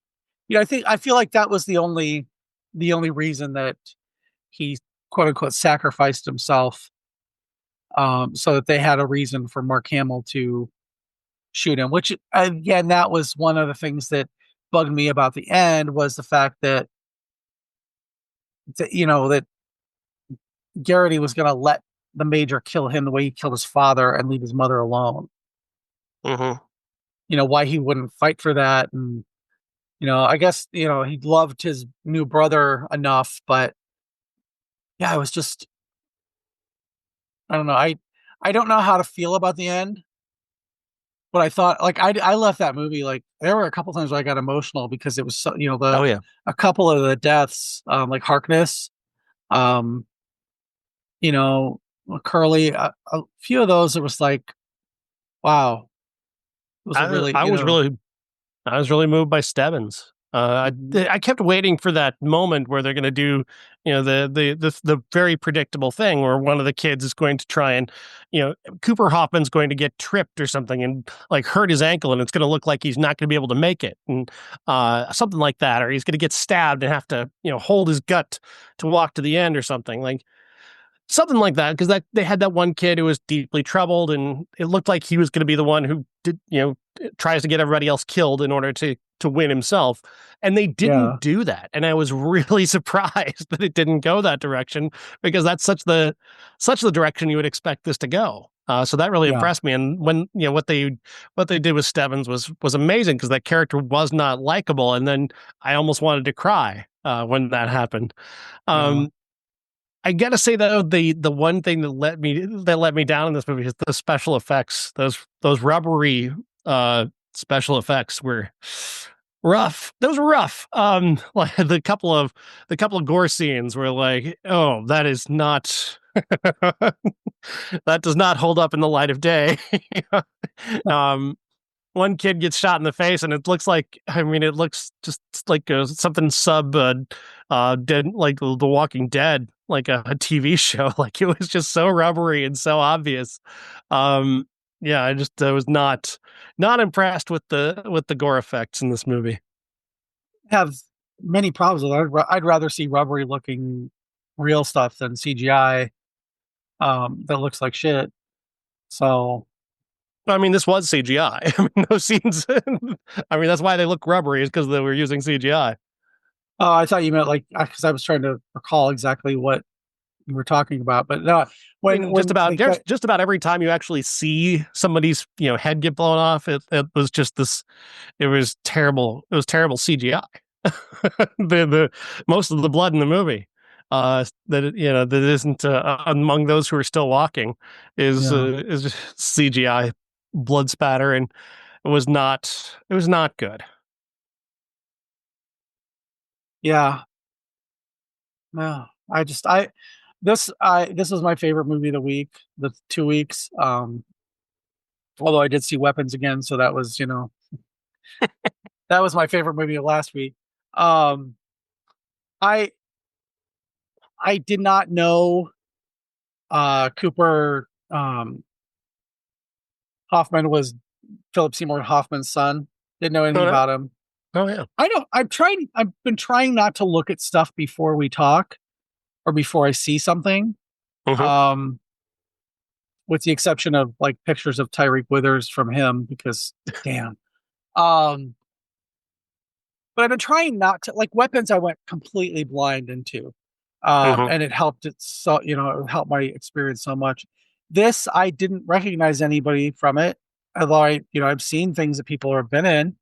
Speaker 2: feel like that was the only reason that he quote unquote sacrificed himself, so that they had a reason for Mark Hamill to shoot him. Which again, that was one of the things that bugged me about the end was the fact that Garrity was going to let the major kill him the way he killed his father and leave his mother alone.
Speaker 1: mm-hmm.
Speaker 2: Why he wouldn't fight for that, and I guess he loved his new brother enough, but yeah, it was just I don't know. I don't know how to feel about the end, but I thought like I left that movie like there were a couple times where I got emotional because it was so
Speaker 1: Oh
Speaker 2: the
Speaker 1: yeah.
Speaker 2: a couple of the deaths, like Harkness, um you know Curly, a few of those it was like wow, it was a
Speaker 1: I,
Speaker 2: really
Speaker 1: I was really I was really moved by Stebbins.
Speaker 2: mhm.
Speaker 1: I kept waiting for that moment where they're going to do, the very predictable thing where one of the kids is going to try and, Cooper Hoffman's going to get tripped or something and like hurt his ankle, and it's going to look like he's not going to be able to make it, and something like that, or he's going to get stabbed and have to, hold his gut to walk to the end or something something like that, because that they had that one kid who was deeply troubled, and it looked like he was going to be the one who did, tries to get everybody else killed in order to win himself, and they
Speaker 2: Yeah,
Speaker 1: didn't do that, and I was really surprised that it didn't go that direction, because that's such the direction you would expect this to go. So that really
Speaker 2: yeah,
Speaker 1: impressed me, and when what they did with Stebbins was amazing, because that character was not likable, and then I almost wanted to cry when that happened.
Speaker 2: yeah.
Speaker 1: Um, I gotta say though, the one thing that let me down in this movie is the special effects. Those rubbery special effects were rough. Those were rough. Like the couple of gore scenes were like, oh, that is not that does not hold up in the light of day. um, one kid gets shot in the face, and it looks like, I mean, it looks just like something dead, like The Walking Dead, like a TV show. Like, it was just so rubbery and so obvious. Um, yeah, I was not impressed with the gore effects in this movie.
Speaker 2: Have many problems with it. I'd rather see rubbery looking real stuff than CGI that looks like shit. So,
Speaker 1: I mean, this was CGI. I mean, those scenes. I mean, that's why they look rubbery, is because they were using CGI.
Speaker 2: oh, I thought you meant like because I was trying to recall exactly what you were talking about, but no,
Speaker 1: I mean,
Speaker 2: when they got,
Speaker 1: just about every time you actually see somebody's head get blown off, it was just this. It was terrible. It was terrible CGI. The most of the blood in the movie, that isn't among those who are still walking,
Speaker 2: yeah,
Speaker 1: is just CGI blood spatter, and it was not good.
Speaker 2: yeah, no, this was my favorite movie of the week, the 2 weeks. Although I did see Weapons again, so that was that was my favorite movie of last week. Um, I I did not know Cooper Hoffman was Philip Seymour Hoffman's son. Didn't know anything
Speaker 1: Oh, no?
Speaker 2: about him.
Speaker 1: Oh yeah.
Speaker 2: I don't. I've been trying not to look at stuff before we talk or before I see something.
Speaker 1: Mm-hmm.
Speaker 2: Um, with the exception of like pictures of Tyreek Withers from him, because damn. Um, but I've been trying not to, like, Weapons. I went completely blind into,
Speaker 1: Mm-hmm.
Speaker 2: and it helped it so it helped my experience so much. This I didn't recognize anybody from it, although I've seen things that people have been in.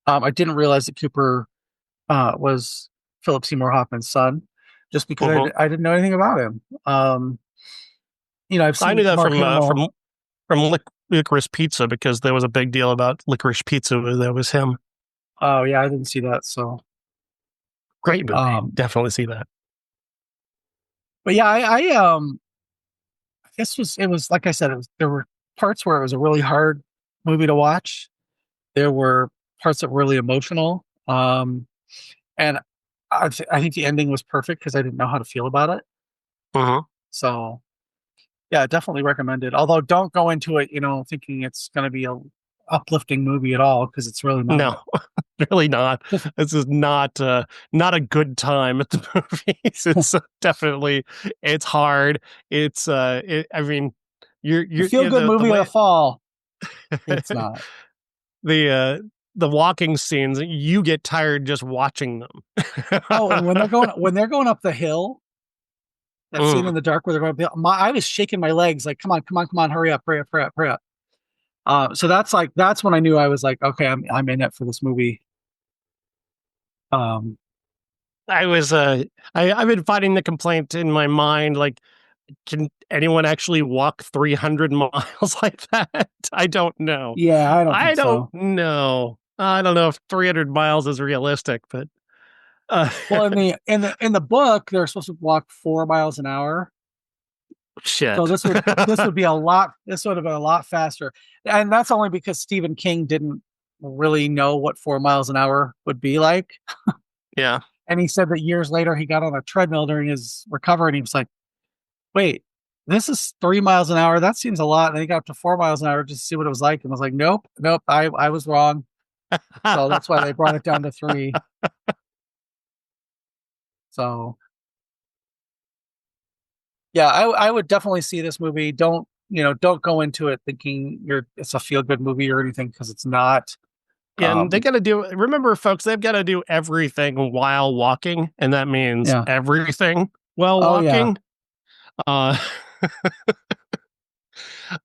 Speaker 2: I didn't realize that Cooper was Philip Seymour Hoffman's son, just because
Speaker 1: Mm-hmm.
Speaker 2: I didn't know anything about him. I've
Speaker 1: I knew
Speaker 2: seen
Speaker 1: that
Speaker 2: Mark Hamill.
Speaker 1: from Licorice Pizza, because there was a big deal about Licorice Pizza. That was him.
Speaker 2: Oh yeah, I didn't see that. So,
Speaker 1: Great movie.
Speaker 2: um,
Speaker 1: Definitely see that.
Speaker 2: but yeah, this was it was like I said, there were parts where it was a really hard movie to watch. There were parts that were really emotional. And I think the ending was perfect because I didn't know how to feel about it.
Speaker 1: Mm-hmm.
Speaker 2: So yeah, definitely recommended. Although don't go into it, thinking it's going to be a uplifting movie at all because it's really not.
Speaker 1: No, really not.
Speaker 2: Just
Speaker 1: This is not a good time at the movies. It's definitely, it's hard. I mean,
Speaker 2: a feel good
Speaker 1: the
Speaker 2: movie of the
Speaker 1: way
Speaker 2: fall. It's not.
Speaker 1: the uh the walking scenes, you get tired just watching them.
Speaker 2: Oh, and when they're going up the hill, that scene in
Speaker 1: Mm.
Speaker 2: the dark where they're going up, I was shaking my legs like, come on, come on, come on, hurry up, hurry up, hurry up, hurry up. So that's when I knew I was like, okay, I'm in it for this movie. Um,
Speaker 1: I was I've been fighting the complaint in my mind, like, can anyone actually walk 300 miles like that? I don't know.
Speaker 2: yeah, I don't
Speaker 1: I
Speaker 2: think
Speaker 1: don't
Speaker 2: so.
Speaker 1: know. I don't know if 300 miles is realistic, but uh,
Speaker 2: Well, in the book, they're supposed to walk 4 miles an hour. So
Speaker 1: shit.
Speaker 2: this would be a lot. This would have been a lot faster, and that's only because Stephen King didn't really know what 4 miles an hour would be like.
Speaker 1: Yeah.
Speaker 2: And he said that years later he got on a treadmill during his recovery, and he was like, "Wait, this is 3 miles an hour. That seems a lot." And then he got up to 4 miles an hour just to see what it was like, and was like, "Nope, nope, I was wrong." So that's why they brought it down to three. So yeah, I would definitely see this movie. Don't go into it thinking it's a feel good movie or anything because it's not.
Speaker 1: And they
Speaker 2: Um,
Speaker 1: got to remember, folks, they've got to do everything while walking, and that means
Speaker 2: yeah.
Speaker 1: everything while
Speaker 2: Oh yeah.
Speaker 1: walking. Uh,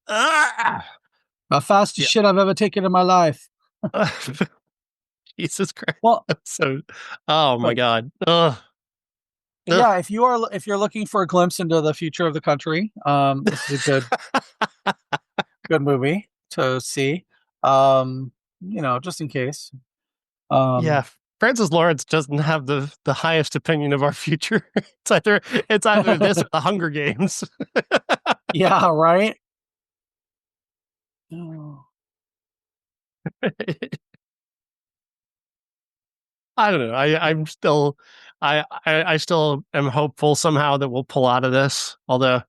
Speaker 1: ah,
Speaker 2: The fastest
Speaker 1: yeah.
Speaker 2: shit I've ever taken in my life.
Speaker 1: Jesus Christ.
Speaker 2: Well,
Speaker 1: So, oh my
Speaker 2: but
Speaker 1: God. Ugh. Ugh.
Speaker 2: yeah, if you're looking for a glimpse into the future of the country, this is a good movie to see. Just in case.
Speaker 1: Yeah.
Speaker 2: Um,
Speaker 1: Francis Lawrence doesn't have the highest opinion of our future. It's either this or the Hunger Games.
Speaker 2: yeah, right. Oh.
Speaker 1: I don't know. I still am hopeful somehow that we'll pull out of this. Although,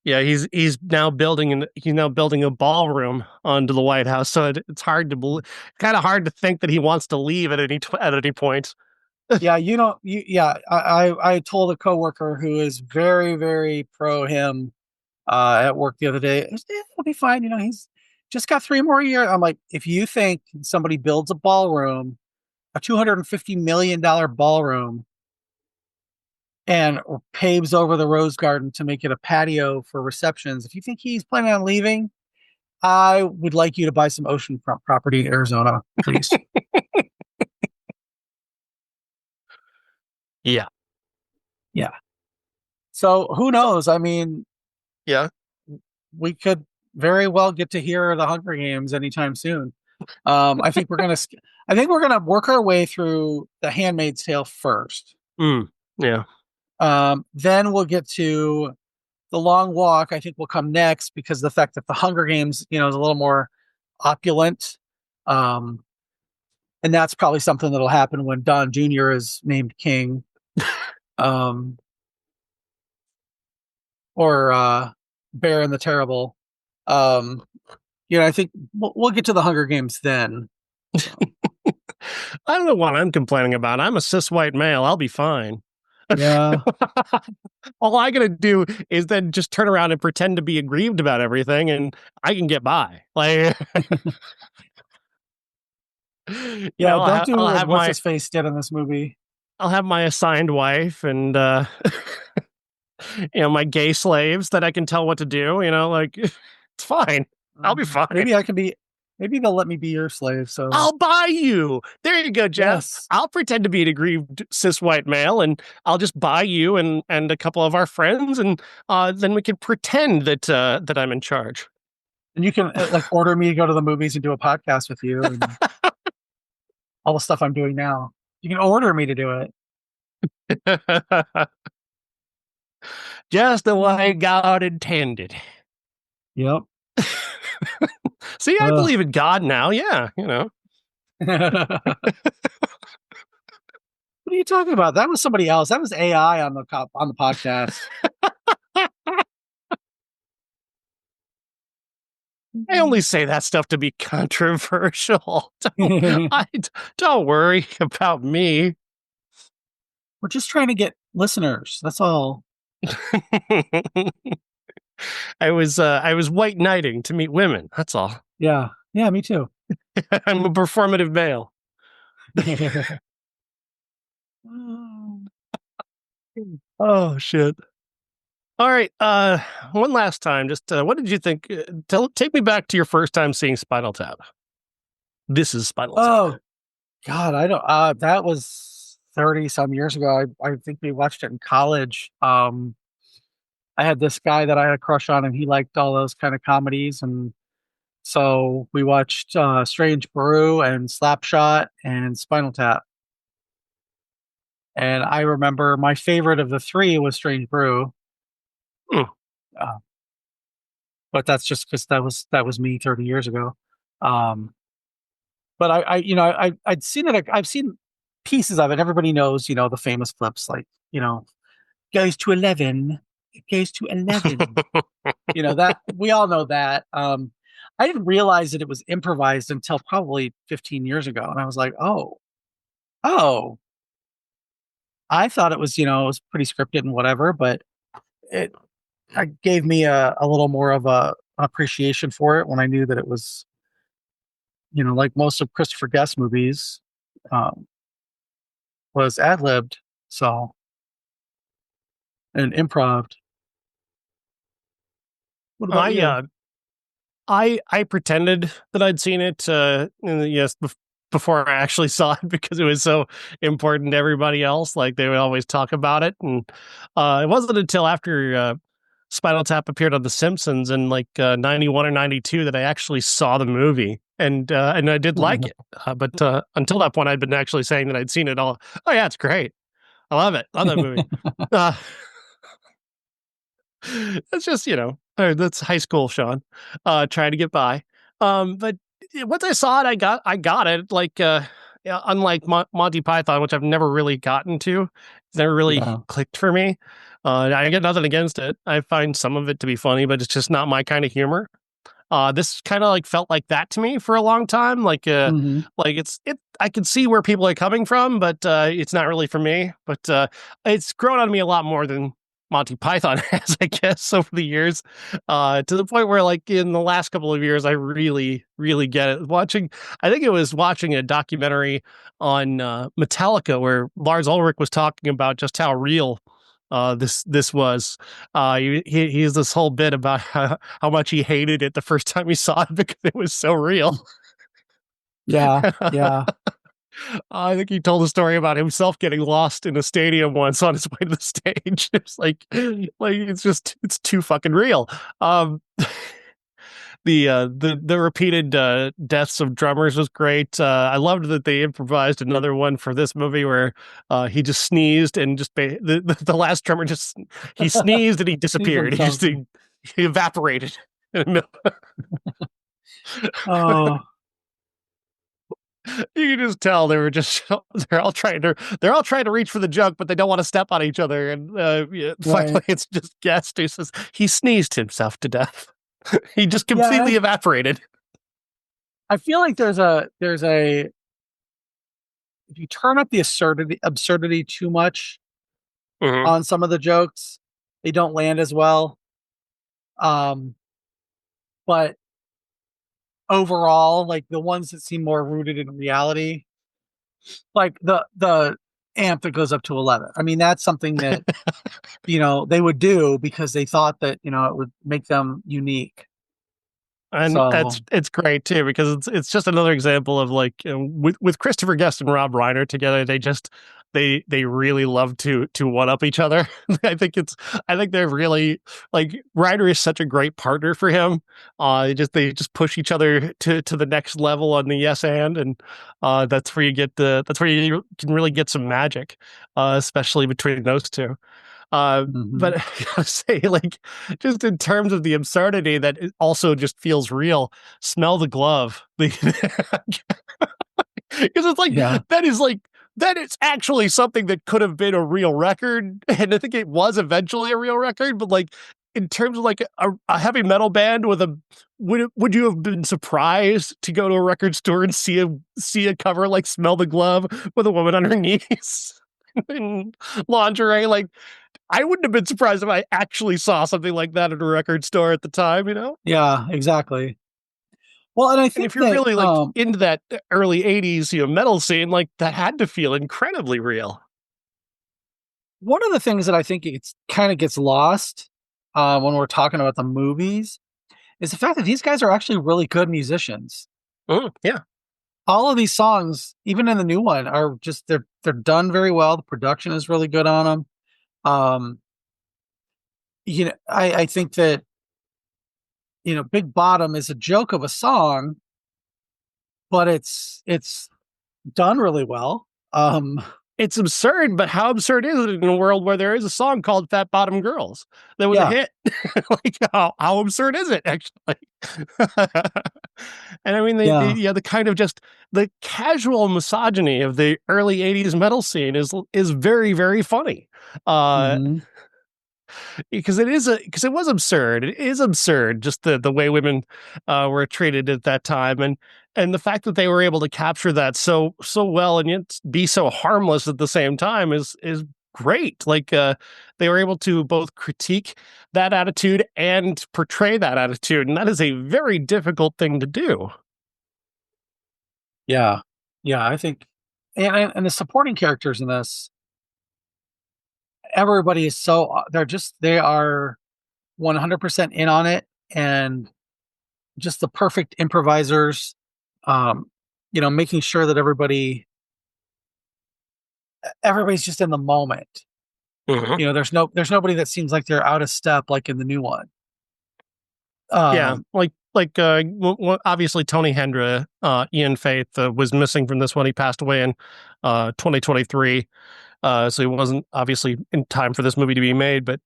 Speaker 1: yeah, he's now building a ballroom onto the White House, so it's hard to believe, kind of hard to think that he wants to leave at any point.
Speaker 2: Yeah, you know, I told a coworker who is very, very pro him at work the other day. It'll be fine. You know, he's just got 3 more years. I'm like, if you think somebody builds a ballroom, a $250 million ballroom, and paves over the rose garden to make it a patio for receptions, if you think he's planning on leaving, I would like you to buy some oceanfront property in Arizona, please.
Speaker 1: Yeah,
Speaker 2: Yeah. So who knows? I mean,
Speaker 1: yeah.
Speaker 2: we could very well get to hear the Hunger Games anytime soon. I think we're gonna work our way through The Handmaid's Tale first.
Speaker 1: Yeah.
Speaker 2: Then we'll get to The Long Walk. I think will come next because the fact that the Hunger Games, you know, is a little more opulent. Um, and that's probably something that'll happen when Don Jr. is named king. Um, or Bear and the Terrible. Um, you know, I think we'll get to the Hunger Games then.
Speaker 1: I don't know what I'm complaining about. I'm a cis white male. I'll be fine.
Speaker 2: Yeah.
Speaker 1: All I gotta do is then just turn around and pretend to be aggrieved about everything, and I can get by. Like,
Speaker 2: Yeah, don't do
Speaker 1: I'll
Speaker 2: what
Speaker 1: have
Speaker 2: what's
Speaker 1: my
Speaker 2: his face did in this movie.
Speaker 1: I'll have my assigned wife and my gay slaves that I can tell what to do. Like it's fine. I'll be fine.
Speaker 2: Maybe they'll let me be your slave. So
Speaker 1: I'll buy you. There you go, Jeff.
Speaker 2: yes.
Speaker 1: I'll pretend to be an aggrieved cis white male, and I'll just buy you and a couple of our friends, and then we can pretend that I'm in charge.
Speaker 2: And you can like order me to go to the movies and do a podcast with you and all the stuff I'm doing now. You can order me to do it.
Speaker 1: Just the way God intended.
Speaker 2: Yep.
Speaker 1: See, I believe in God now. Yeah,
Speaker 2: What are you talking about? That was somebody else. That was AI on the podcast.
Speaker 1: I only say that stuff to be controversial. Don't worry about me.
Speaker 2: We're just trying to get listeners. That's all.
Speaker 1: I was white knighting to meet women. That's all.
Speaker 2: Yeah. Yeah, me too.
Speaker 1: I'm a performative male. Oh shit. All right. One last time, just what did you think? Take me back to your first time seeing Spinal Tap. This is Spinal Tap.
Speaker 2: Oh God, I don't. That was 30 some years ago. I think we watched it in college. I had this guy that I had a crush on, and he liked all those kind of comedies, and so we watched Strange Brew and Slapshot and Spinal Tap. And I remember my favorite of the three was Strange Brew.
Speaker 1: Hmm.
Speaker 2: But that's just because that was me 30 years ago. But I'd seen it. I've seen pieces of it. Everybody knows, the famous clips like, goes to 11. It goes to 11. That we all know that. I didn't realize that it was improvised until probably 15 years ago. And I was like, oh, I thought it was, it was pretty scripted and whatever, but it gave me a little more of a appreciation for it when I knew that it was, like most of Christopher Guest movies, was ad-libbed. So, and improv. What about you?
Speaker 1: I pretended that I'd seen it, before I actually saw it because it was so important to everybody else. Like they would always talk about it, and it wasn't until after Spinal Tap appeared on The Simpsons in like 91 or 92 that I actually saw the movie, and I did like it. But until that point, I'd been actually saying that I'd seen it all. Oh yeah, it's great. I love it. Love that movie. It's just, that's high school, Sean, trying to get by. But once I saw it, I got it. Like, yeah, unlike Monty Python, which I've never really gotten to, it's never really
Speaker 2: Yeah.
Speaker 1: clicked for me. I get nothing against it. I find some of it to be funny, but it's just not my kind of humor. This kind of like felt like that to me for a long time.
Speaker 2: Hmm.
Speaker 1: Like it. I can see where people are coming from, but it's not really for me. But it's grown on me a lot more than Monty Python has, I guess, over the years. To the point where, like in the last couple of years, I really, really get it. Watching, I think it was watching a documentary on Metallica where Lars Ulrich was talking about just how real this was. He has this whole bit about how much he hated it the first time he saw it because it was so real.
Speaker 2: Yeah. Yeah.
Speaker 1: I think he told a story about himself getting lost in a stadium once on his way to the stage. It's like it's too fucking real. Um, the repeated deaths of drummers was great. I loved that they improvised another one for this movie where he just sneezed and just the last drummer just he sneezed and he
Speaker 2: Sneeze
Speaker 1: disappeared.
Speaker 2: themselves.
Speaker 1: He evaporated.
Speaker 2: Oh,
Speaker 1: You can just tell they were just they're all trying to reach for the joke, but they don't want to step on each other. And yeah,
Speaker 2: right.
Speaker 1: finally, it's just Guest who says he sneezed himself to death. He just
Speaker 2: Yeah.
Speaker 1: completely evaporated.
Speaker 2: I feel like there's a if you turn up the absurdity too much
Speaker 1: Mhm.
Speaker 2: on some of the jokes, they don't land as well. Um, but overall, like the ones that seem more rooted in reality, like the amp that goes up to 11. I mean, that's something that they would do because they thought that it would make them unique.
Speaker 1: And
Speaker 2: So,
Speaker 1: it's great too because it's just another example of like with Christopher Guest and Rob Reiner together, they really love to one up each other. I think they're really like Reiner is such a great partner for him. They just push each other to the next level on the yes and that's where you can really get some magic, especially between those two.
Speaker 2: mhm.
Speaker 1: But I gotta say, like, just in terms of the absurdity that it also just feels real. Smell the glove, because it's
Speaker 2: Yeah,
Speaker 1: like that is actually something that could have been a real record, and I think it was eventually a real record. But like in terms of like a heavy metal band with a would you have been surprised to go to a record store and see a cover like "Smell the Glove" with a woman on her knees in lingerie? Like I wouldn't have been surprised if I actually saw something like that at a record store at the time, you know?
Speaker 2: yeah, exactly. Well, and I
Speaker 1: And
Speaker 2: think
Speaker 1: if you're
Speaker 2: that
Speaker 1: really like into that early 80s, metal scene, like that had to feel incredibly real.
Speaker 2: one of the things that I think it's kind of gets lost when we're talking about the movies is the fact that these guys are actually really good musicians.
Speaker 1: Yeah.
Speaker 2: All of these songs, even in the new one, are just they're done very well. The production is really good on them. Um, I think that Big Bottom is a joke of a song, but it's done really well.
Speaker 1: It's absurd, but how absurd is it in a world where there is a song called Fat Bottom Girls that was a
Speaker 2: Yeah,
Speaker 1: hit? Like how absurd is it actually? And I mean
Speaker 2: yeah,
Speaker 1: the kind of just the casual misogyny of the early 80s metal scene is very, very funny. Uh
Speaker 2: hmm,
Speaker 1: because because it was absurd. It is absurd just the way women were treated at that time, and the fact that they were able to capture that so well and yet be so harmless at the same time is great. Like they were able to both critique that attitude and portray that attitude, and that is a very difficult thing to do.
Speaker 2: yeah, yeah. I think, and the supporting characters in this, everybody is they are 100% in on it, and just the perfect improvisers. Um, making sure that everybody's just in the moment.
Speaker 1: Mhm.
Speaker 2: There's nobody that seems like they're out of step like in the new one.
Speaker 1: Yeah,
Speaker 2: Um,
Speaker 1: obviously Tony Hendra, Ian Faith was missing from this one. He passed away in 2023. So he wasn't obviously in time for this movie to be made, but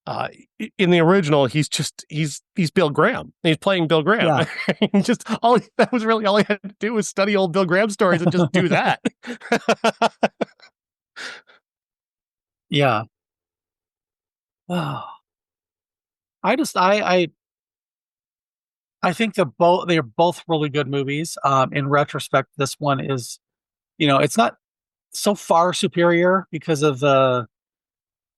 Speaker 1: uh, in the original, he's Bill Graham. He's playing Bill Graham.
Speaker 2: Yeah.
Speaker 1: Just that was really all he had to do was study old Bill Graham stories and just do that.
Speaker 2: Yeah. Oh, I think they're both really good movies. In retrospect, this one is, it's not so far superior because the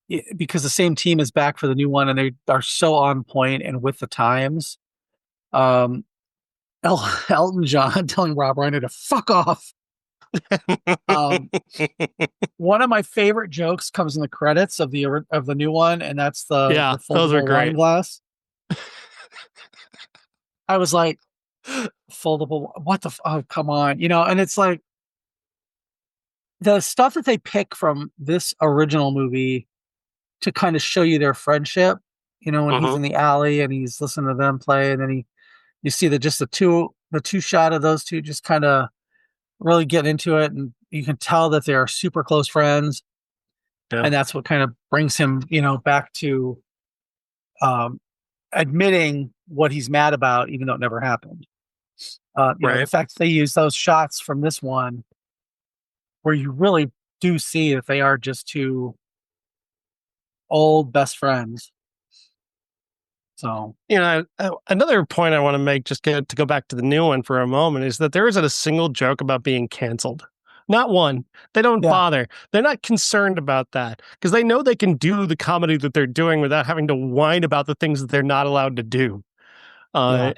Speaker 2: same team is back for the new one and they are so on point and with the times. Um, Elton John telling Rob Reiner to fuck off. Um, one of my favorite jokes comes in the credits of the new one, and that's the
Speaker 1: Yeah, those are
Speaker 2: foldable wine
Speaker 1: great.
Speaker 2: glass. I was like, foldable, what oh, come on, and it's like the stuff that they pick from this original movie to kind of show you their friendship. When he's
Speaker 1: Mm-hmm.
Speaker 2: in the alley and he's listening to them play, and then you see that just the two shot of those two just kind of really get into it, and you can tell that they are super close friends,
Speaker 1: Yeah.
Speaker 2: and that's what kind of brings him, back to um, admitting what he's mad about, even though it never happened. The
Speaker 1: Right.
Speaker 2: fact that they use those shots from this one, where you really do see that they are just two old best friends. So
Speaker 1: Another point I want to make, just to go back to the new one for a moment, is that there isn't a single joke about being canceled. Not one. They don't
Speaker 2: yeah,
Speaker 1: bother. They're not concerned about that because they know they can do the comedy that they're doing without having to whine about the things that they're not allowed to do.
Speaker 2: yeah,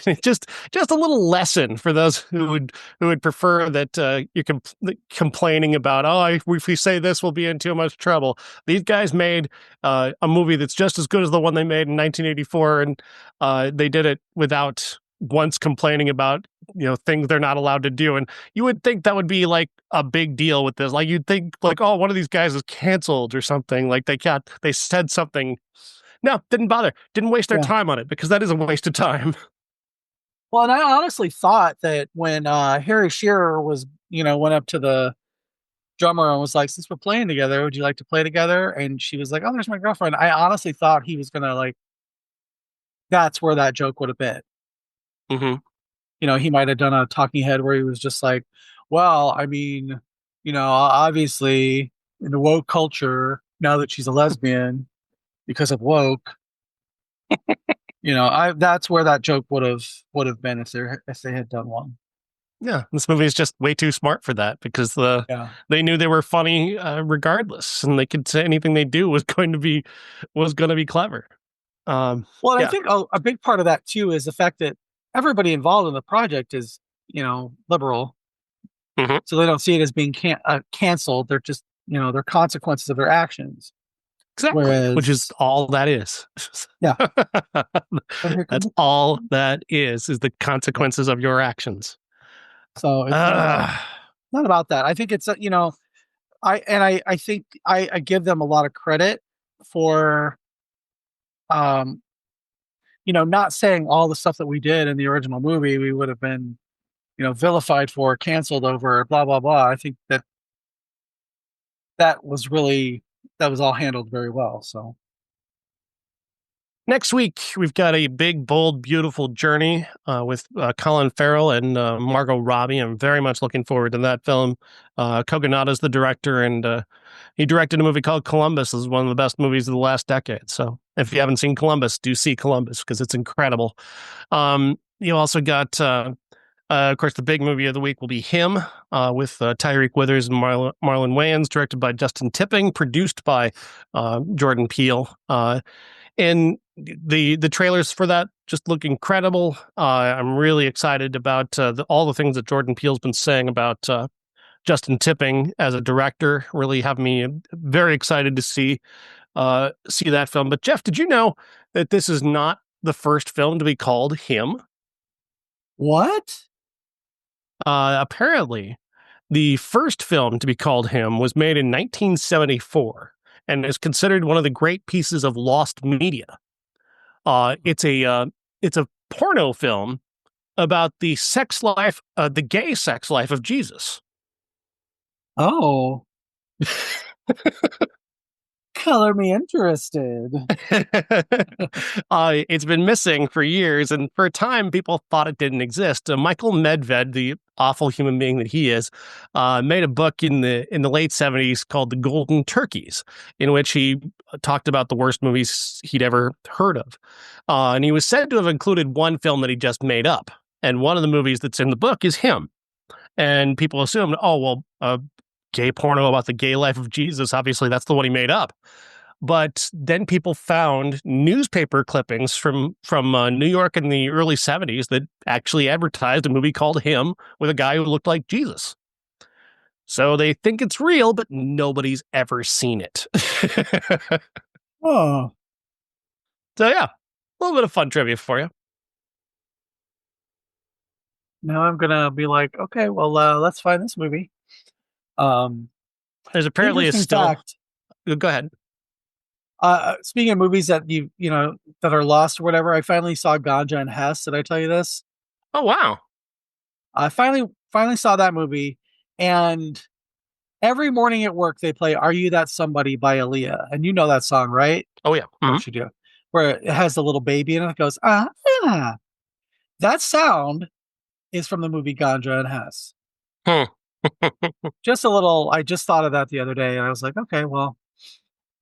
Speaker 1: Uh, just a little lesson for those who would prefer that you're complaining about, if we say this, we'll be in too much trouble. These guys made a movie that's just as good as the one they made in 1984, and they did it without once complaining about things they're not allowed to do. And you would think that would be like a big deal with this. Like you'd think like, oh, one of these guys is canceled or something. Like they said something. No, didn't bother. Didn't waste their
Speaker 2: yeah.
Speaker 1: time on it because that is a waste of time.
Speaker 2: Well, and I honestly thought that when Harry Shearer went up to the drummer and was like, "Since we're playing together, would you like to play together?" And she was like, "Oh, there's my girlfriend." I honestly thought he was gonna like, that's where that joke would have been.
Speaker 1: Mm-hmm.
Speaker 2: He might have done a talking head where he was just like, "Well, I mean, obviously in the woke culture, now that she's a lesbian because of woke, I that's where that joke would have been if they had done one."
Speaker 1: Yeah, this movie is just way too smart for that because
Speaker 2: Yeah.
Speaker 1: they knew they were funny regardless, and they could say anything they do was going to be clever.
Speaker 2: Well, and I
Speaker 1: Yeah.
Speaker 2: think a big part of that too is the fact that everybody involved in the project is, liberal,
Speaker 1: Mm-hmm.
Speaker 2: so they don't see it as being canceled. They're just, they're consequences of their actions.
Speaker 1: Exactly, which is
Speaker 2: Whereas,
Speaker 1: all that is.
Speaker 2: yeah, oh, here
Speaker 1: That's
Speaker 2: comes,
Speaker 1: all that is the
Speaker 2: yeah.
Speaker 1: consequences of your actions.
Speaker 2: So it's
Speaker 1: Uh,
Speaker 2: not about that. I think it's I think I give them a lot of credit for um not saying all the stuff that we did in the original movie we would have been vilified for, canceled over, blah blah blah. I think that was really that was all handled very well. So
Speaker 1: Next week, we've got a big, bold, beautiful journey with Colin Farrell and Margot Robbie. I'm very much looking forward to that film. Kogonada's the director, and he directed a movie called Columbus. This is one of the best movies of the last decade. So if you haven't seen Columbus, do see Columbus because it's incredible. You also got, of course, the big movie of the week will be Him with Tyreek Withers and Marlon Wayans, directed by Justin Tipping, produced by Jordan Peele. And the trailers for that just look incredible. I'm really excited about all the things that Jordan Peele's been saying about Justin Tipping as a director. Really have me very excited to see that film. But Jeff, did you know that this is not the first film to be called Him?
Speaker 2: what?
Speaker 1: Apparently, the first film to be called Him was made in 1974 and is considered one of the great pieces of lost media. It's a porno film about the sex life, the gay sex life of Jesus.
Speaker 2: Oh, color me interested.
Speaker 1: It's been missing for years, and for a time, people thought it didn't exist. Michael Medved, the awful human being that he is, made a book in the late '70s called "The Golden Turkeys," in which he talked about the worst movies he'd ever heard of, and he was said to have included one film that he just made up. And one of the movies that's in the book is him. And people assumed, oh well, gay porno about the gay life of Jesus. Obviously, that's the one he made up. But then people found newspaper clippings from New York in the early '70s that actually advertised a movie called Him with a guy who looked like Jesus. So they think it's real, but nobody's ever seen it.
Speaker 2: Oh,
Speaker 1: So yeah, a little bit of fun trivia for you.
Speaker 2: now I'm gonna be like, okay, well, let's find this movie.
Speaker 1: There's apparently a
Speaker 2: Interesting
Speaker 1: still.
Speaker 2: fact.
Speaker 1: Go ahead.
Speaker 2: Speaking of movies that you know that are lost or whatever, I finally saw Ganja and Hess. Did I tell you this?
Speaker 1: Oh wow.
Speaker 2: I finally saw that movie, and every morning at work they play "Are You That Somebody" by Aaliyah, and you know that song, right?
Speaker 1: Oh yeah.
Speaker 2: Of course you do. Where it has the little baby in it that goes, ah, ah. That sound is from the movie Ganja and Hess. Just a little. I just thought of that the other day, and I was like, okay, well,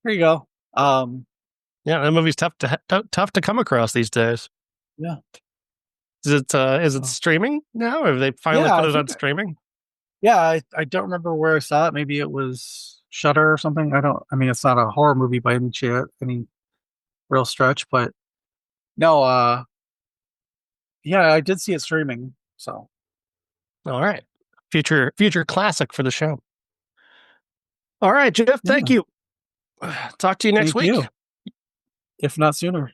Speaker 2: here you go.
Speaker 1: Yeah, that movie's tough to come across these days.
Speaker 2: Yeah.
Speaker 1: Is it streaming now? Have they finally put it on streaming?
Speaker 2: Yeah, I don't remember where I saw it. Maybe it was Shudder or something. I mean, it's not a horror movie by any real stretch, but no, yeah, I did see it streaming. So,
Speaker 1: all right, future classic for the show. All right, Jeff, thank you. Talk to you next week.
Speaker 2: If not sooner.